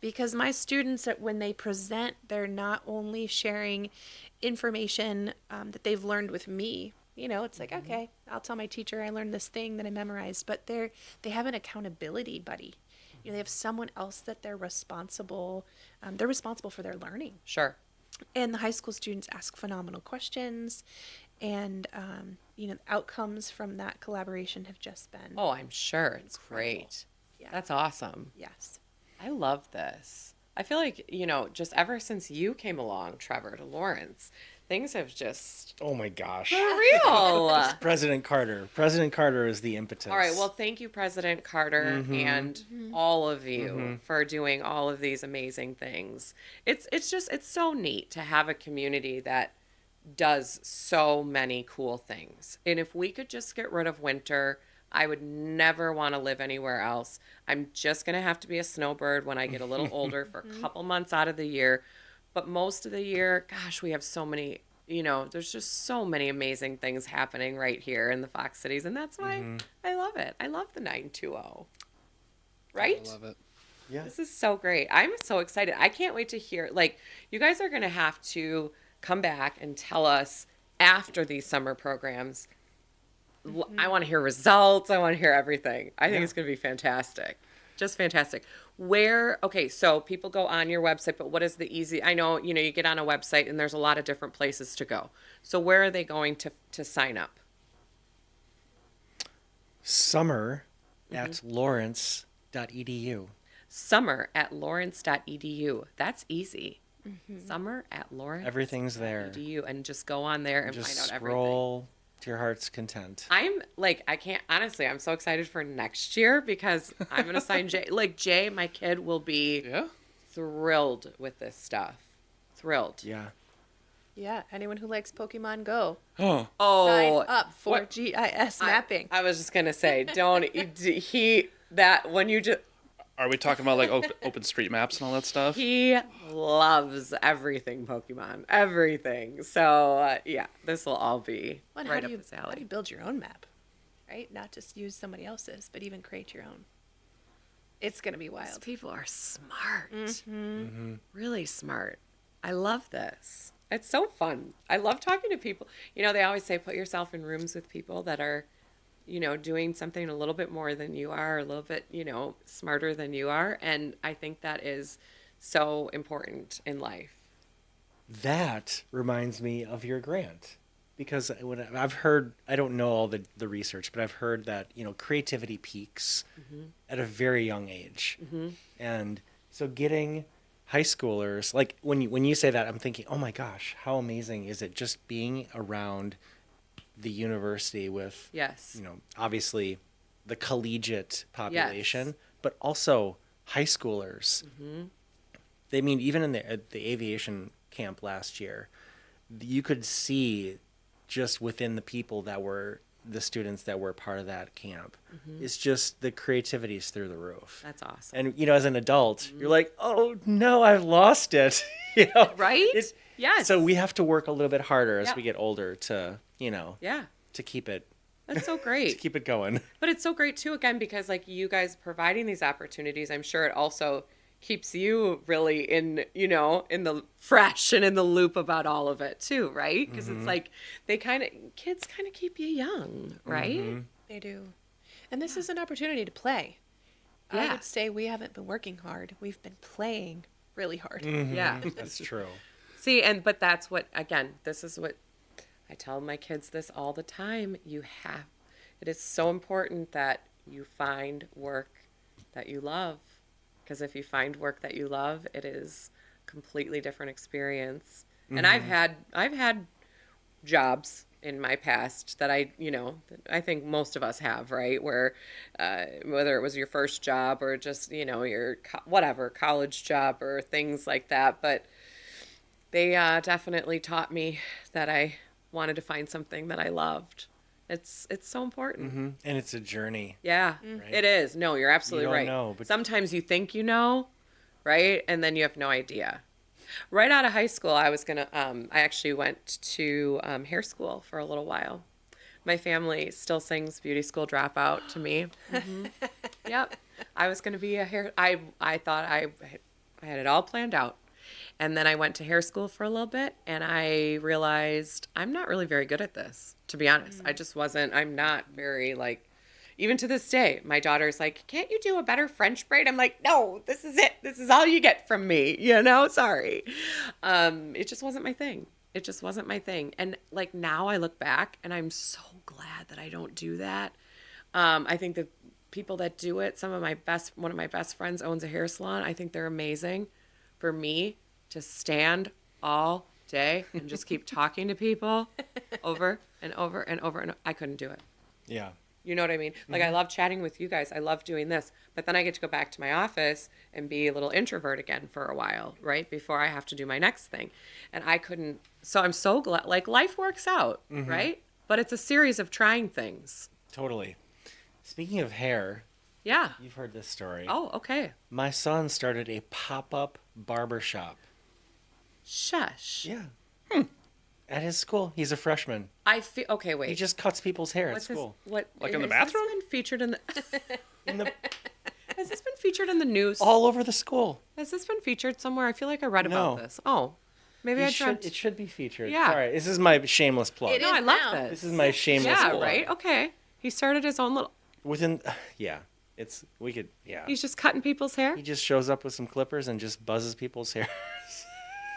Because my students, when they present, they're not only sharing information that they've learned with me. You know, it's like, okay, I'll tell my teacher I learned this thing that I memorized, but they have an accountability buddy. You know, they have someone else that they're responsible for their learning. Sure. And the high school students ask phenomenal questions, and you know, outcomes from that collaboration have just been Oh, I'm sure. It's great. Yeah. That's awesome. yes. I love this. I feel like, you know, just ever since you came along, Trevor, to Lawrence, things have just Oh my gosh. for real. President Carter is the impetus. All right. Well, thank you, President Carter, and all of you for doing all of these amazing things. It's so neat to have a community that does so many cool things. And if we could just get rid of winter, I would never want to live anywhere else. I'm just going to have to be a snowbird when I get a little older for a couple months out of the year. But most of the year, gosh, we have so many, you know, there's just so many amazing things happening right here in the Fox Cities. And that's why I love it. I love the 920. Right? I love it. Yeah. This is so great. I'm so excited. I can't wait to hear. Like, you guys are going to have to come back and tell us after these summer programs. I want to hear results. I want to hear everything. I think it's going to be fantastic. Just fantastic. Okay, so people go on your website, but what is the easy? I know, you get on a website and there's a lot of different places to go. So where are they going to sign up? Summer at lawrence.edu. Summer@lawrence.edu. That's easy. Summer@lawrence. Everything's there. .edu, and just go on there and Just find out everything. scroll to your heart's content. I'm like, I can't, honestly, I'm so excited for next year because I'm going to sign Jay. Like, Jay, my kid, will be Yeah. thrilled with this stuff. Thrilled. Yeah. Yeah, anyone who likes Pokemon Go, Oh. Oh, sign up for what- GIS mapping. I was just going to say, when you just, Are we talking about like open street maps and all that stuff? he loves everything Pokemon, everything. So, yeah, this will all be Well, right how up do you his how do alley. you build your own map, right? Not just use somebody else's, but even create your own. It's gonna be These wild. people are smart. Really smart. I love this. It's so fun. I love talking to people. They always say put yourself in rooms with people that are, doing something a little bit more than you are, a little bit, smarter than you are. And I think that is so important in life. That reminds me of your grant. Because I've heard, I don't know all the research, but I've heard that, creativity peaks at a very young age. And so getting high schoolers, like when you say that, I'm thinking, oh my gosh, how amazing is it just being around the university with, Yes. obviously the collegiate population, but also high schoolers. They mean, even in the aviation camp last year, you could see just within the people that were the students that were part of that camp, it's just the creativity's through the roof. That's awesome. And as an adult, you're like, oh no, I've lost it. Right? It's, Yes. So we have to work a little bit harder as Yep. we get older to, Yeah. to keep it That's so to great. keep it going. But it's so great too, again, because like you guys providing these opportunities, I'm sure it also keeps you really in the fresh and in the loop about all of it too, right? Because it's like kids kind of keep you young, right? They do, and this is an opportunity to play. I Yeah. would say we haven't been working hard. We've been playing really hard. Yeah. That's true. See, but that's what, again, this is what I tell my kids this all the time. It is so important that you find work that you love. Because if you find work that you love, it is a completely different experience. And I've had jobs in my past that I think most of us have, right? Where whether it was your first job or just, your college job or things like that. But they definitely taught me that I wanted to find something that I loved. It's so important. And it's a journey. Yeah, Right. it is. No, you're absolutely don't right. know, but- Sometimes you think you know, right? And then you have no idea. Right out of high school, I actually went to hair school for a little while. My family still sings Beauty School Dropout to me. Yep. I was going to be a hair, I thought I had it all planned out. And then I went to hair school for a little bit and I realized I'm not really very good at this, to be honest. I just wasn't, I'm not very even to this day, my daughter's like, can't you do a better French braid? I'm like, no, this is it. This is all you get from me. Sorry. It just wasn't my thing. It just wasn't my thing. And now I look back and I'm so glad that I don't do that. I think the people that do it, one of my best friends owns a hair salon. I think they're amazing. For me to stand all day and just keep talking to people over and over and over and I couldn't do it. Yeah. You know what I mean? I love chatting with you guys. I love doing this. But then I get to go back to my office and be a little introvert again for a while, right? Before I have to do my next thing. And I couldn't. So I'm so glad. Life works out, right? But it's a series of trying things. Totally. Speaking of hair, Yeah. you've heard this story. Oh, okay. My son started a pop-up barber shop. Shush. Yeah. At his school. He's a freshman. I feel. Okay, wait. He just cuts people's hair What's at school. What? Like in the has this bathroom? been featured in the. In the Has this been featured in the news? All over the school. Has this been featured somewhere? I feel like I read about No. this. Oh, maybe I dreamt. It should be featured. Yeah. Sorry, this is my shameless plug. It No, is I love now. this. This is my shameless Yeah, plug. right? Okay. He started his own little... Yeah. He's just cutting people's hair? He just shows up with some clippers and just buzzes people's hair.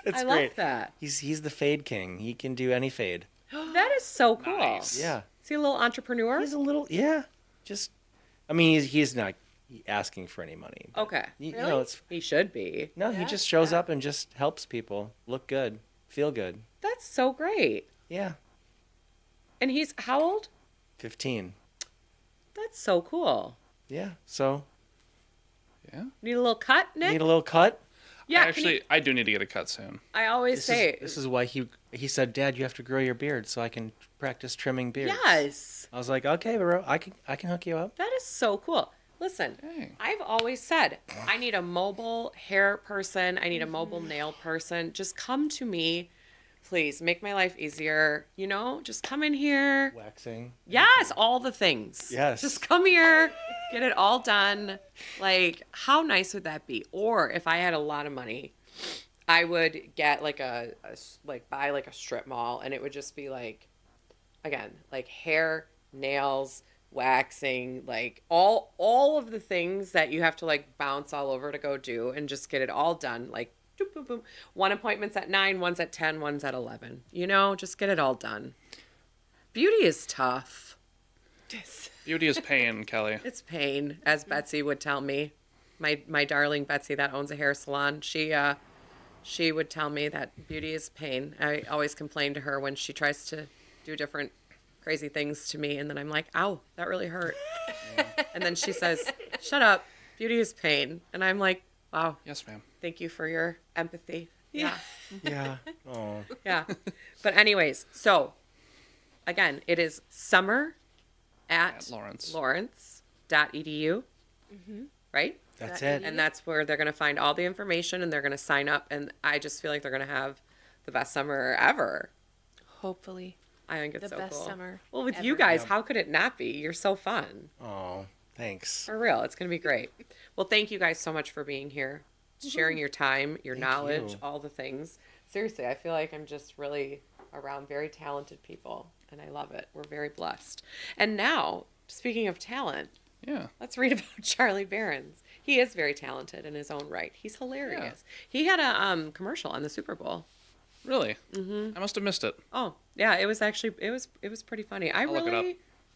It's I great. love that. He's the fade king. He can do any fade. That is so cool. Nice. Yeah. Is he a little entrepreneur? He's a little just I mean he's not asking for any money. but Okay. You Really? know, it's He should be. no, he Yeah, just shows up and just helps people look good, feel good. That's so great. Yeah. And he's how old? 15. That's so cool. Yeah. So, Yeah. Need a little cut, Nick? need a little cut? Yeah, Actually, I do need to get a cut soon. I always say This is why he said, "Dad, you have to grow your beard so I can practice trimming beards." yes. I was like, "Okay, bro, I can hook you up." That is so cool. Listen, Dang. I've always said I need a mobile hair person. I need a mobile nail person. Just come to me. Please make my life easier. You know, just come in here. Waxing. Yes, all the things. Yes. Just come here, get it all done. Like, how nice would that be? Or if I had a lot of money, I would get like buy like a strip mall, and it would just be like, again, like hair, nails, waxing, like all of the things that you have to like bounce all over to go do and just get it all done. Like, boom, boom, boom. One appointment's at 9, one's at 10, one's at 11. You know, just get it all done. Beauty is tough. Beauty is pain, Kelly. It's pain, as Betsy would tell me. My darling Betsy that owns a hair salon, she would tell me that beauty is pain. I always complain to her when she tries to do different crazy things to me, and then I'm like, ow, that really hurt. And then she says, shut up, beauty is pain. And I'm like, wow, Yes, ma'am. thank you for your empathy. Yeah. Yeah. Oh. Yeah. But anyways, so again, it is summer at Lawrence. Lawrence.edu. Right? That's it. And that's where they're going to find all the information and they're going to sign up. And I just feel like they're going to have the best summer ever. Hopefully. I think it's The so best cool. summer Well, with ever. you guys, how could it not be? You're so fun. Oh, thanks. For real. It's going to be great. Well, thank you guys so much for being here, sharing your time, your Thank knowledge, you. all the things. Seriously, I feel like I'm just really around very talented people, and I love it. We're very blessed. And now, speaking of talent, Yeah. let's read about Charlie Barron's. He is very talented in his own right. He's hilarious. He had a commercial on the Super Bowl. Really? Mm-hmm. I must have missed it. Oh, yeah, it was actually it was pretty funny. I'll look it up.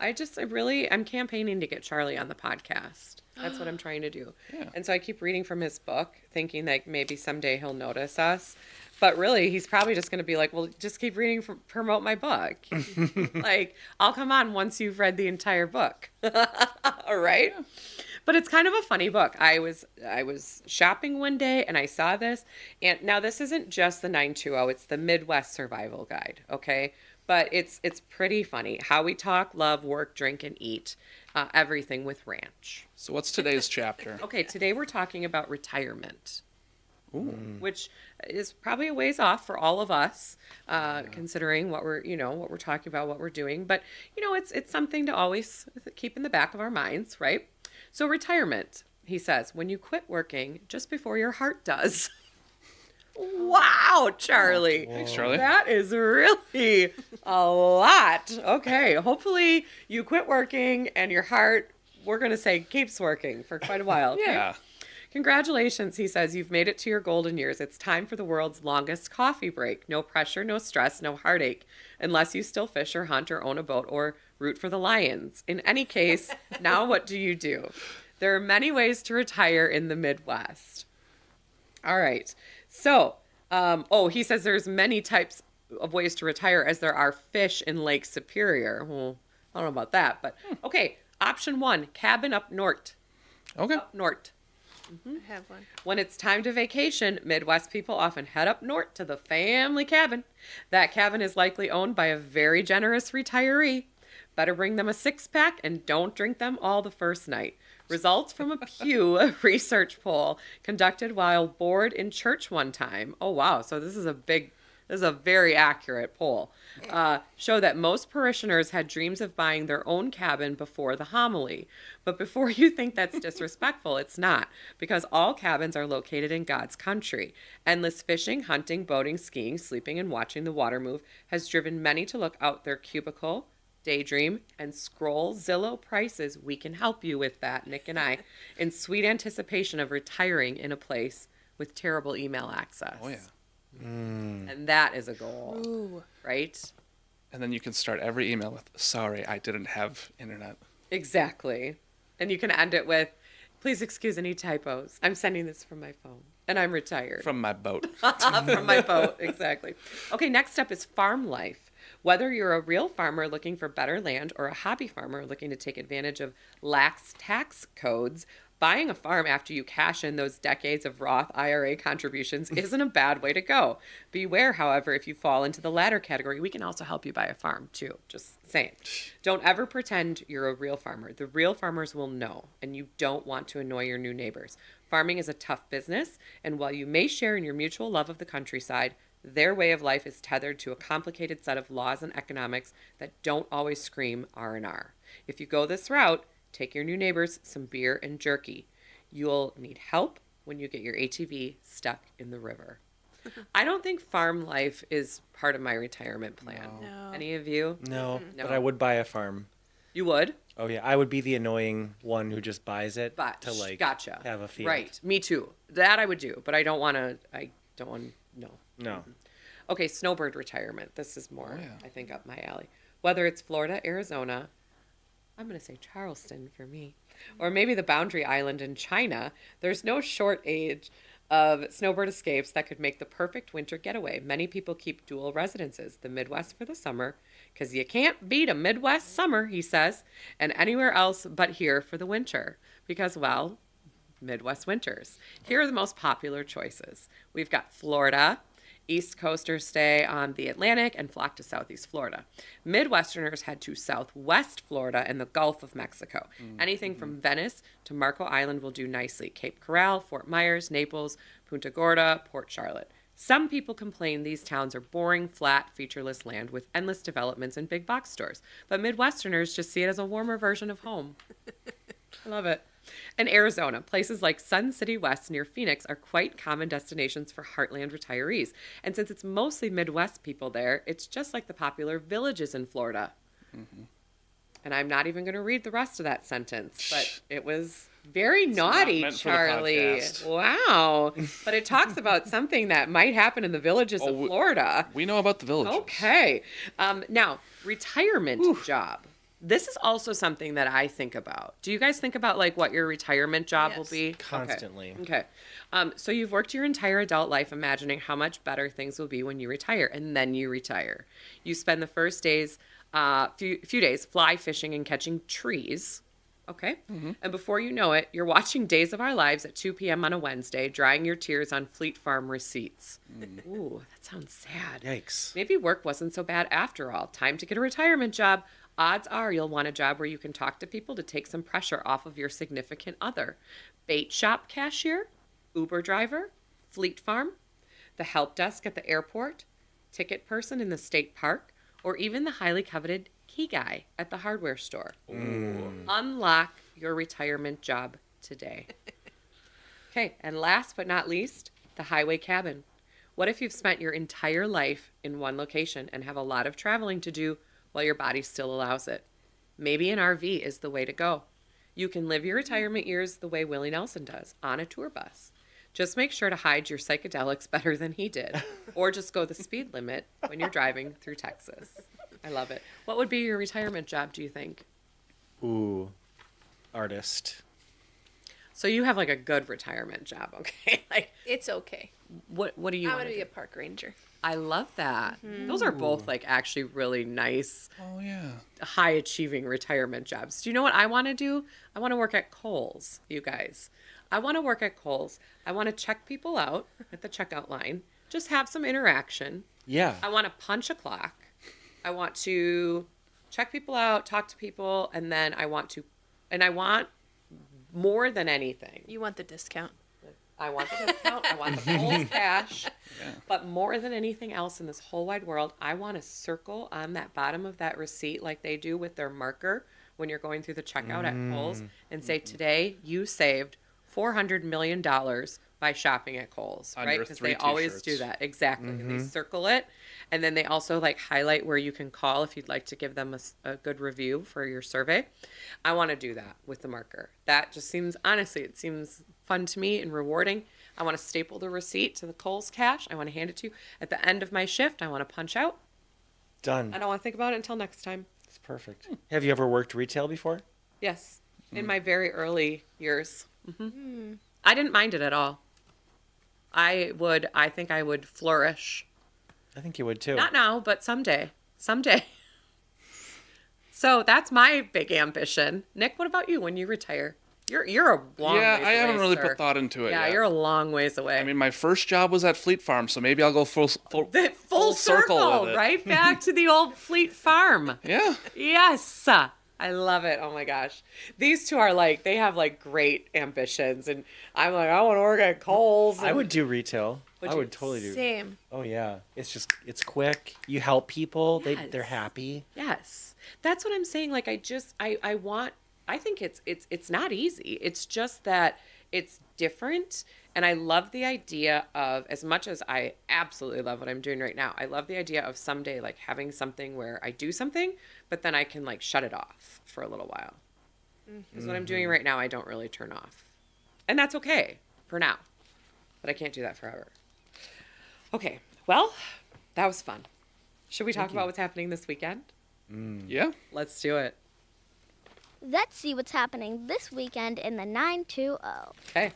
I'm campaigning to get Charlie on the podcast. That's what I'm trying to do. Yeah. And so I keep reading from his book, thinking that maybe someday he'll notice us. But really, he's probably just going to be like, well, just keep reading, promote my book. Like, I'll come on once you've read the entire book. All right? Yeah. But it's kind of a funny book. I was shopping one day and I saw this. And now this isn't just the 920, it's the Midwest Survival Guide, okay? But it's pretty funny. How we talk, love, work, drink, and eat. Everything with ranch. So what's today's chapter? Okay, today we're talking about retirement. Which is probably a ways off for all of us, considering what we're talking about, what we're doing. But it's something to always keep in the back of our minds, right? So retirement, he says, when you quit working just before your heart does. Wow, Charlie. Thanks, Charlie. That is really a lot. Okay, hopefully you quit working and your heart, we're going to say, keeps working for quite a while. Okay? Yeah. Congratulations, he says. You've made it to your golden years. It's time for the world's longest coffee break. No pressure, no stress, no heartache. Unless you still fish or hunt or own a boat or root for the Lions. In any case, now what do you do? There are many ways to retire in the Midwest. All right. So, he says there's many types of ways to retire as there are fish in Lake Superior. Well, I don't know about that, but okay. Option 1, cabin up north. Okay. Up north. I have one. When it's time to vacation, Midwest people often head up north to the family cabin. That cabin is likely owned by a very generous retiree. Better bring them a 6-pack and don't drink them all the first night. Results from a Pew Research poll conducted while bored in church one time. Oh, wow. So this is a big This is a very accurate poll. Show that most parishioners had dreams of buying their own cabin before the homily. But before you think that's disrespectful, it's not, because all cabins are located in God's country. Endless fishing, hunting, boating, skiing, sleeping, and watching the water move has driven many to look out their cubicle, daydream, and scroll Zillow prices. We can help you with that, Nick and I, in sweet anticipation of retiring in a place with terrible email access. Oh, yeah. And that is a goal, Ooh. right? And then you can start every email with, sorry, I didn't have internet. Exactly. And you can end it with, please excuse any typos. I'm sending this from my phone and I'm retired. From my boat. From my boat, exactly. Okay, next up is farm life. Whether you're a real farmer looking for better land or a hobby farmer looking to take advantage of lax tax codes, buying a farm after you cash in those decades of Roth IRA contributions isn't a bad way to go. Beware, however, if you fall into the latter category, we can also help you buy a farm too. Just saying. Don't ever pretend you're a real farmer. The real farmers will know, and you don't want to annoy your new neighbors. Farming is a tough business, and while you may share in your mutual love of the countryside, their way of life is tethered to a complicated set of laws and economics that don't always scream R&R. If you go this route, take your new neighbors some beer and jerky. You'll need help when you get your ATV stuck in the river. I don't think farm life is part of my retirement plan. No. Any of you? No, No. but I would buy a farm. You would? Oh yeah, I would be the annoying one who just buys it But to like gotcha. have a field. Right. Me too. That I would do, but I don't want, no. No. Okay, snowbird retirement. This is more, yeah. I think, up my alley. Whether it's Florida, Arizona, I'm going to say Charleston for me, or maybe the Boundary Island in China, there's no shortage of snowbird escapes that could make the perfect winter getaway. Many people keep dual residences, the Midwest for the summer, because you can't beat a Midwest summer, he says, and anywhere else but here for the winter, because, well, Midwest winters. Here are the most popular choices. We've got Florida. East coasters stay on the Atlantic and flock to Southeast Florida. Midwesterners head to Southwest Florida and the Gulf of Mexico. Anything from Venice to Marco Island will do nicely. Cape Coral, Fort Myers, Naples, Punta Gorda, Port Charlotte. Some people complain these towns are boring, flat, featureless land with endless developments and big box stores. But Midwesterners just see it as a warmer version of home. I love it. In Arizona, places like Sun City West near Phoenix are quite common destinations for heartland retirees. And since it's mostly Midwest people there, it's just like the popular villages in Florida. Mm-hmm. And I'm not even going to read the rest of that sentence, but it was very naughty, not meant for the Charlie. podcast. Wow. But it talks about something that might happen in the villages of Florida. We know about the villages. Okay. Now, retirement job. This is also something that I think about. Do you guys think about like what your retirement job will Yes. be? Constantly. Okay. So you've worked your entire adult life imagining how much better things will be when you retire, and then you retire. You spend the first days, few days fly fishing and catching trees. Okay. Mm-hmm. And before you know it, you're watching Days of Our Lives at 2 p.m. on a Wednesday, drying your tears on Fleet Farm receipts. Ooh, that sounds sad. Yikes. Maybe work wasn't so bad after all. Time to get a retirement job. Odds are you'll want a job where you can talk to people to take some pressure off of your significant other. Bait shop cashier, Uber driver, Fleet Farm, the help desk at the airport, ticket person in the state park, or even the highly coveted key guy at the hardware store. Unlock your retirement job today. Okay, and last but not least, the highway cabin. What if you've spent your entire life in one location and have a lot of traveling to do while your body still allows it? Maybe an RV is the way to go. You can live your retirement years the way Willie Nelson does, on a tour bus. Just make sure to hide your psychedelics better than he did, or just go the speed limit when you're driving through Texas. I love it. What would be your retirement job, do you think? Ooh, artist. So you have like a good retirement job, okay? Like, It's okay. what do you I'm want going to to be do? a park ranger. I love that. Those are both like actually really nice, Oh, yeah. high achieving retirement jobs. Do you know what I want to do? I want to work at Kohl's, you guys. I want to work at Kohl's. I want to check people out at the checkout line, just have some interaction. Yeah. I want to punch a clock. I want to check people out, talk to people, and then I want more than anything. You want the discount. I want the discount. I want the Kohl's cash. But more than anything else in this whole wide world, I want a circle on that bottom of that receipt like they do with their marker when you're going through the checkout at Kohl's and say, today you saved $400 million by shopping at Kohl's, On right? your Because 3 they always t-shirts. do that. Exactly. And they circle it. And then they also like highlight where you can call if you'd like to give them a good review for your survey. I want to do that with the marker. That just seems, honestly, it seems fun to me and rewarding. I want to staple the receipt to the Kohl's cash. I want to hand it to you. At the end of my shift, I want to punch out. Done. I don't want to think about it until next time. It's perfect. Have you ever worked retail before? Yes. In my very early years. I didn't mind it at all. I think I would flourish. I think you would too. Not now, but someday. Someday. So that's my big ambition. Nick, what about you when you retire? You're a long Yeah, ways I haven't away, really sir. put thought into it Yeah, yet. you're a long ways away. I mean, my first job was at Fleet Farm, so maybe I'll go full full circle, with it. right back to the old Fleet Farm. Yeah. Yes. I love it. Oh my gosh. These two are like, they have like great ambitions. And I'm like, I want to work at Kohl's. I would do retail. Would I you? would totally do. Same. Oh yeah, it's quick. You help people. Yes. They're happy. Yes. That's what I'm saying. Like, I think it's not easy. It's just that it's different. And I love the idea of, as much as I absolutely love what I'm doing right now, I love the idea of someday like having something where I do something, but then I can like shut it off for a little while. Because what I'm doing right now, I don't really turn off. And that's okay for now. But I can't do that forever. Okay. Well, that was fun. Should we talk about what's happening this weekend? Yeah. Let's do it. Let's see what's happening this weekend in the 920. Okay.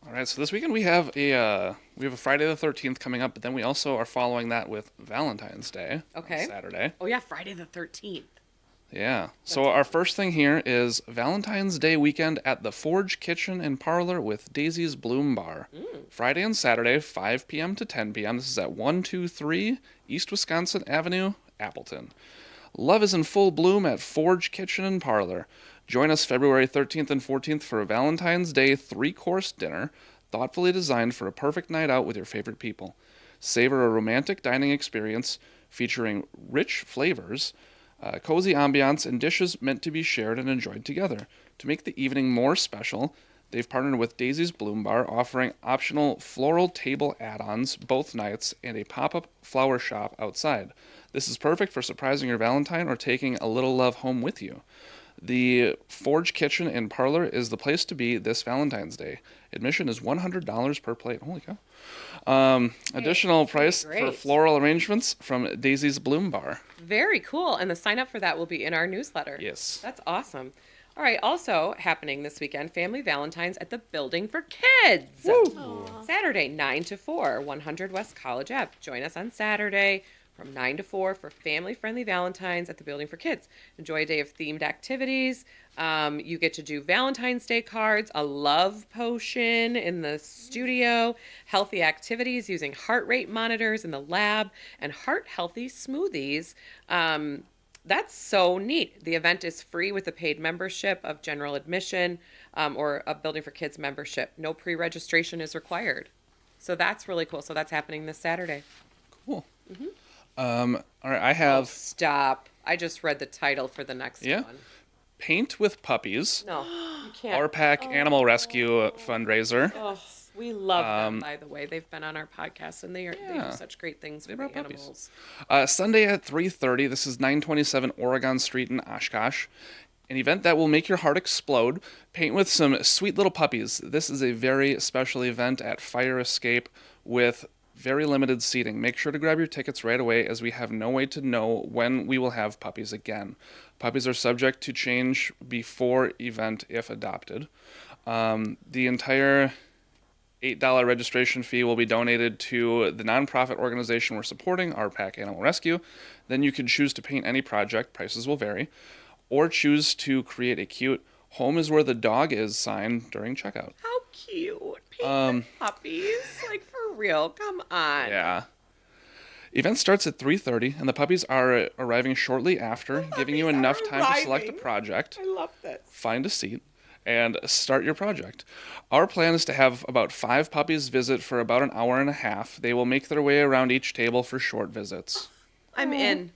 All right, so this weekend we have a Friday the 13th coming up, but then we also are following that with Valentine's Day on Okay. Saturday. Oh, yeah, Friday the 13th. Yeah. So our first thing here is Valentine's Day weekend at the Forge Kitchen and Parlor with Daisy's Bloom Bar. Friday and Saturday, 5 p.m. to 10 p.m. This is at 123 East Wisconsin Avenue, Appleton. Love is in full bloom at Forge Kitchen and Parlor. Join us February 13th and 14th for a Valentine's Day 3-course dinner, thoughtfully designed for a perfect night out with your favorite people. Savor a romantic dining experience featuring rich flavors, cozy ambiance, and dishes meant to be shared and enjoyed together. To make the evening more special, they've partnered with Daisy's Bloom Bar, offering optional floral table add-ons both nights and a pop-up flower shop outside. This is perfect for surprising your Valentine or taking a little love home with you. The Forge Kitchen and Parlor is the place to be this Valentine's Day. Admission is $100 per plate. Holy cow. Additional price for great. floral arrangements from Daisy's Bloom Bar. Very cool. And the sign up for that will be in our newsletter. Yes. That's awesome. All right. Also happening this weekend, Family Valentine's at the Building for Kids. Saturday, 9 to 4, 100 West College Ave. Join us on Saturday from 9 to 4 for family-friendly Valentine's at the Building for Kids. Enjoy a day of themed activities. You get to do Valentine's Day cards, a love potion in the studio, healthy activities using heart rate monitors in the lab, and heart-healthy smoothies. That's so neat. The event is free with a paid membership of general admission or a Building for Kids membership. No pre-registration is required. So that's really cool. So that's happening this Saturday. Cool. All right, I have Stop. I just read the title for the next one. Paint with Puppies, No, you can't. RPAC Animal Rescue fundraiser. Oh, we love them, by the way. They've been on our podcast, and they do such great things for the brought puppies. animals. Sunday at 3:30. This is 927 Oregon Street in Oshkosh. An event that will make your heart explode. Paint with some sweet little puppies. This is a very special event at Fire Escape with very limited seating. Make sure to grab your tickets right away, as we have no way to know when we will have puppies again. Puppies are subject to change before event if adopted. The entire $8 registration fee will be donated to the nonprofit organization we're supporting, RPAC Animal Rescue. Then you can choose to paint any project, prices will vary, or choose to create a cute "Home is where the dog is" sign during checkout. How cute. Paint with puppies. Like, for real. Come on. Yeah. Event starts at 3:30, and the puppies are arriving shortly after, giving you enough time to select a project, I love this. find a seat, and start your project. Our plan is to have about 5 puppies visit for about an hour and a half. They will make their way around each table for short visits. I'm in.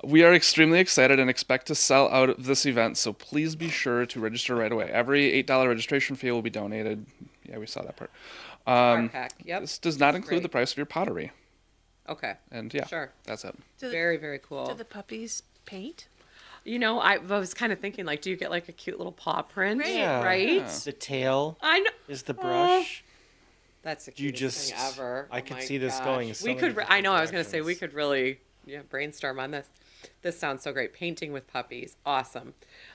We are extremely excited and expect to sell out of this event, so please be sure to register right away. Every $8 registration fee will be donated. Yeah, we saw that part. Heck, yep. This does not That's include the great. price of your pottery. Okay. And yeah, Sure. that's it. Very, very cool. Do the puppies paint? You know, I was kind of thinking, like, do you get like a cute little paw print? Yeah. Right? Yeah. The tail I know. is the brush. That's the You cutest just- thing ever. I Oh could my see this gosh. going so We many could. different I know. I was gonna say we directions. could really, brainstorm on this. This sounds so great. Painting with puppies, awesome.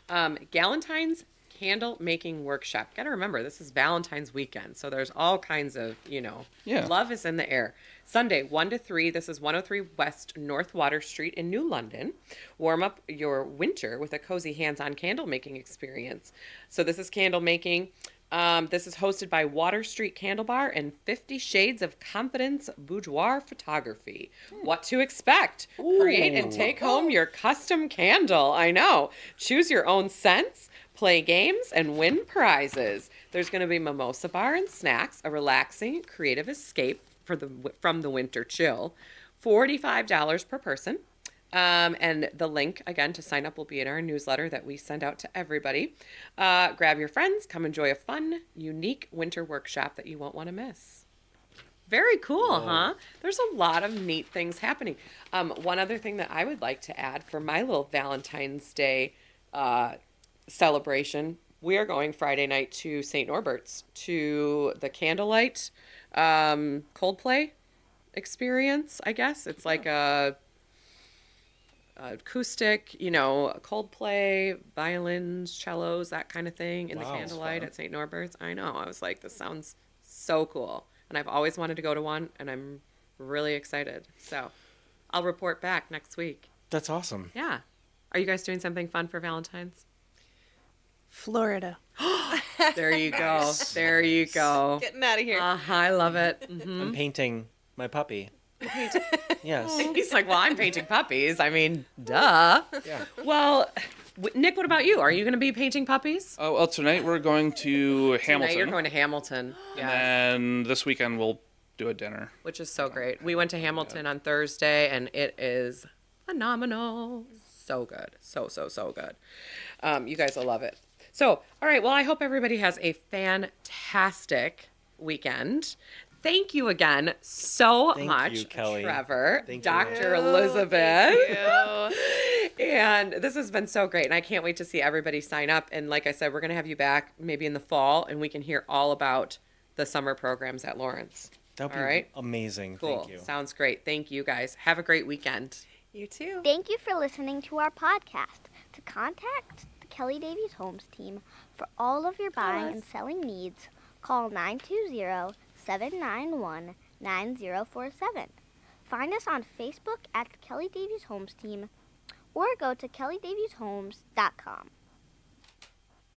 Galentine's candle making workshop. Got to remember, this is Valentine's weekend, so there's all kinds of, Yeah. love is in the air. Sunday, 1 to 3. This is 103 West North Water Street in New London. Warm up your winter with a cozy hands-on candle making experience. So this is candle making. This is hosted by Water Street Candle Bar and 50 Shades of Confidence Boudoir Photography. What to expect? Create and take home your custom candle. I know. Choose your own scents, play games, and win prizes. There's going to be mimosa bar and snacks, a relaxing, creative escape from the winter chill. $45 per person. And the link, again, to sign up will be in our newsletter that we send out to everybody. Grab your friends. Come enjoy a fun, unique winter workshop that you won't want to miss. Very cool, huh? There's a lot of neat things happening. One other thing that I would like to add for my little Valentine's Day celebration, we are going Friday night to St. Norbert's to the candlelight Coldplay experience, I guess. It's like a acoustic, Coldplay, violins, cellos, that kind of thing in the Wow. candlelight at St. Norbert's. I know. I was like, this sounds so cool. And I've always wanted to go to one, and I'm really excited. So I'll report back next week. That's awesome. Yeah. Are you guys doing something fun for Valentine's? Florida. There you go. There you go. Getting out of here. I love it. Mhm. I'm painting my puppy. Yes. He's like, well, I'm painting puppies. I mean, duh. Yeah. Well, Nick, what about you? Are you going to be painting puppies? Oh, well, tonight we're going to Hamilton. Tonight you're going to Hamilton. And then this weekend we'll do a dinner. Which is so great. We went to Hamilton on Thursday, and it is phenomenal. So good. So good. You guys will love it. So, all right. Well, I hope everybody has a fantastic weekend. Thank you again so Thank much, you, Kelly. Trevor, Thank you. Dr. Elizabeth. Thank you. And this has been so great. And I can't wait to see everybody sign up. And like I said, we're going to have you back maybe in the fall, and we can hear all about the summer programs at Lawrence. That'd be All right. amazing. Cool. Thank you. Sounds great. Thank you, guys. Have a great weekend. You too. Thank you for listening to our podcast. To contact the Kelly Davies Homes team for all of your buying and selling needs, call 920-791-9047. Find us on Facebook at the Kelly Davies Homes team or go to kellydavieshomes.com.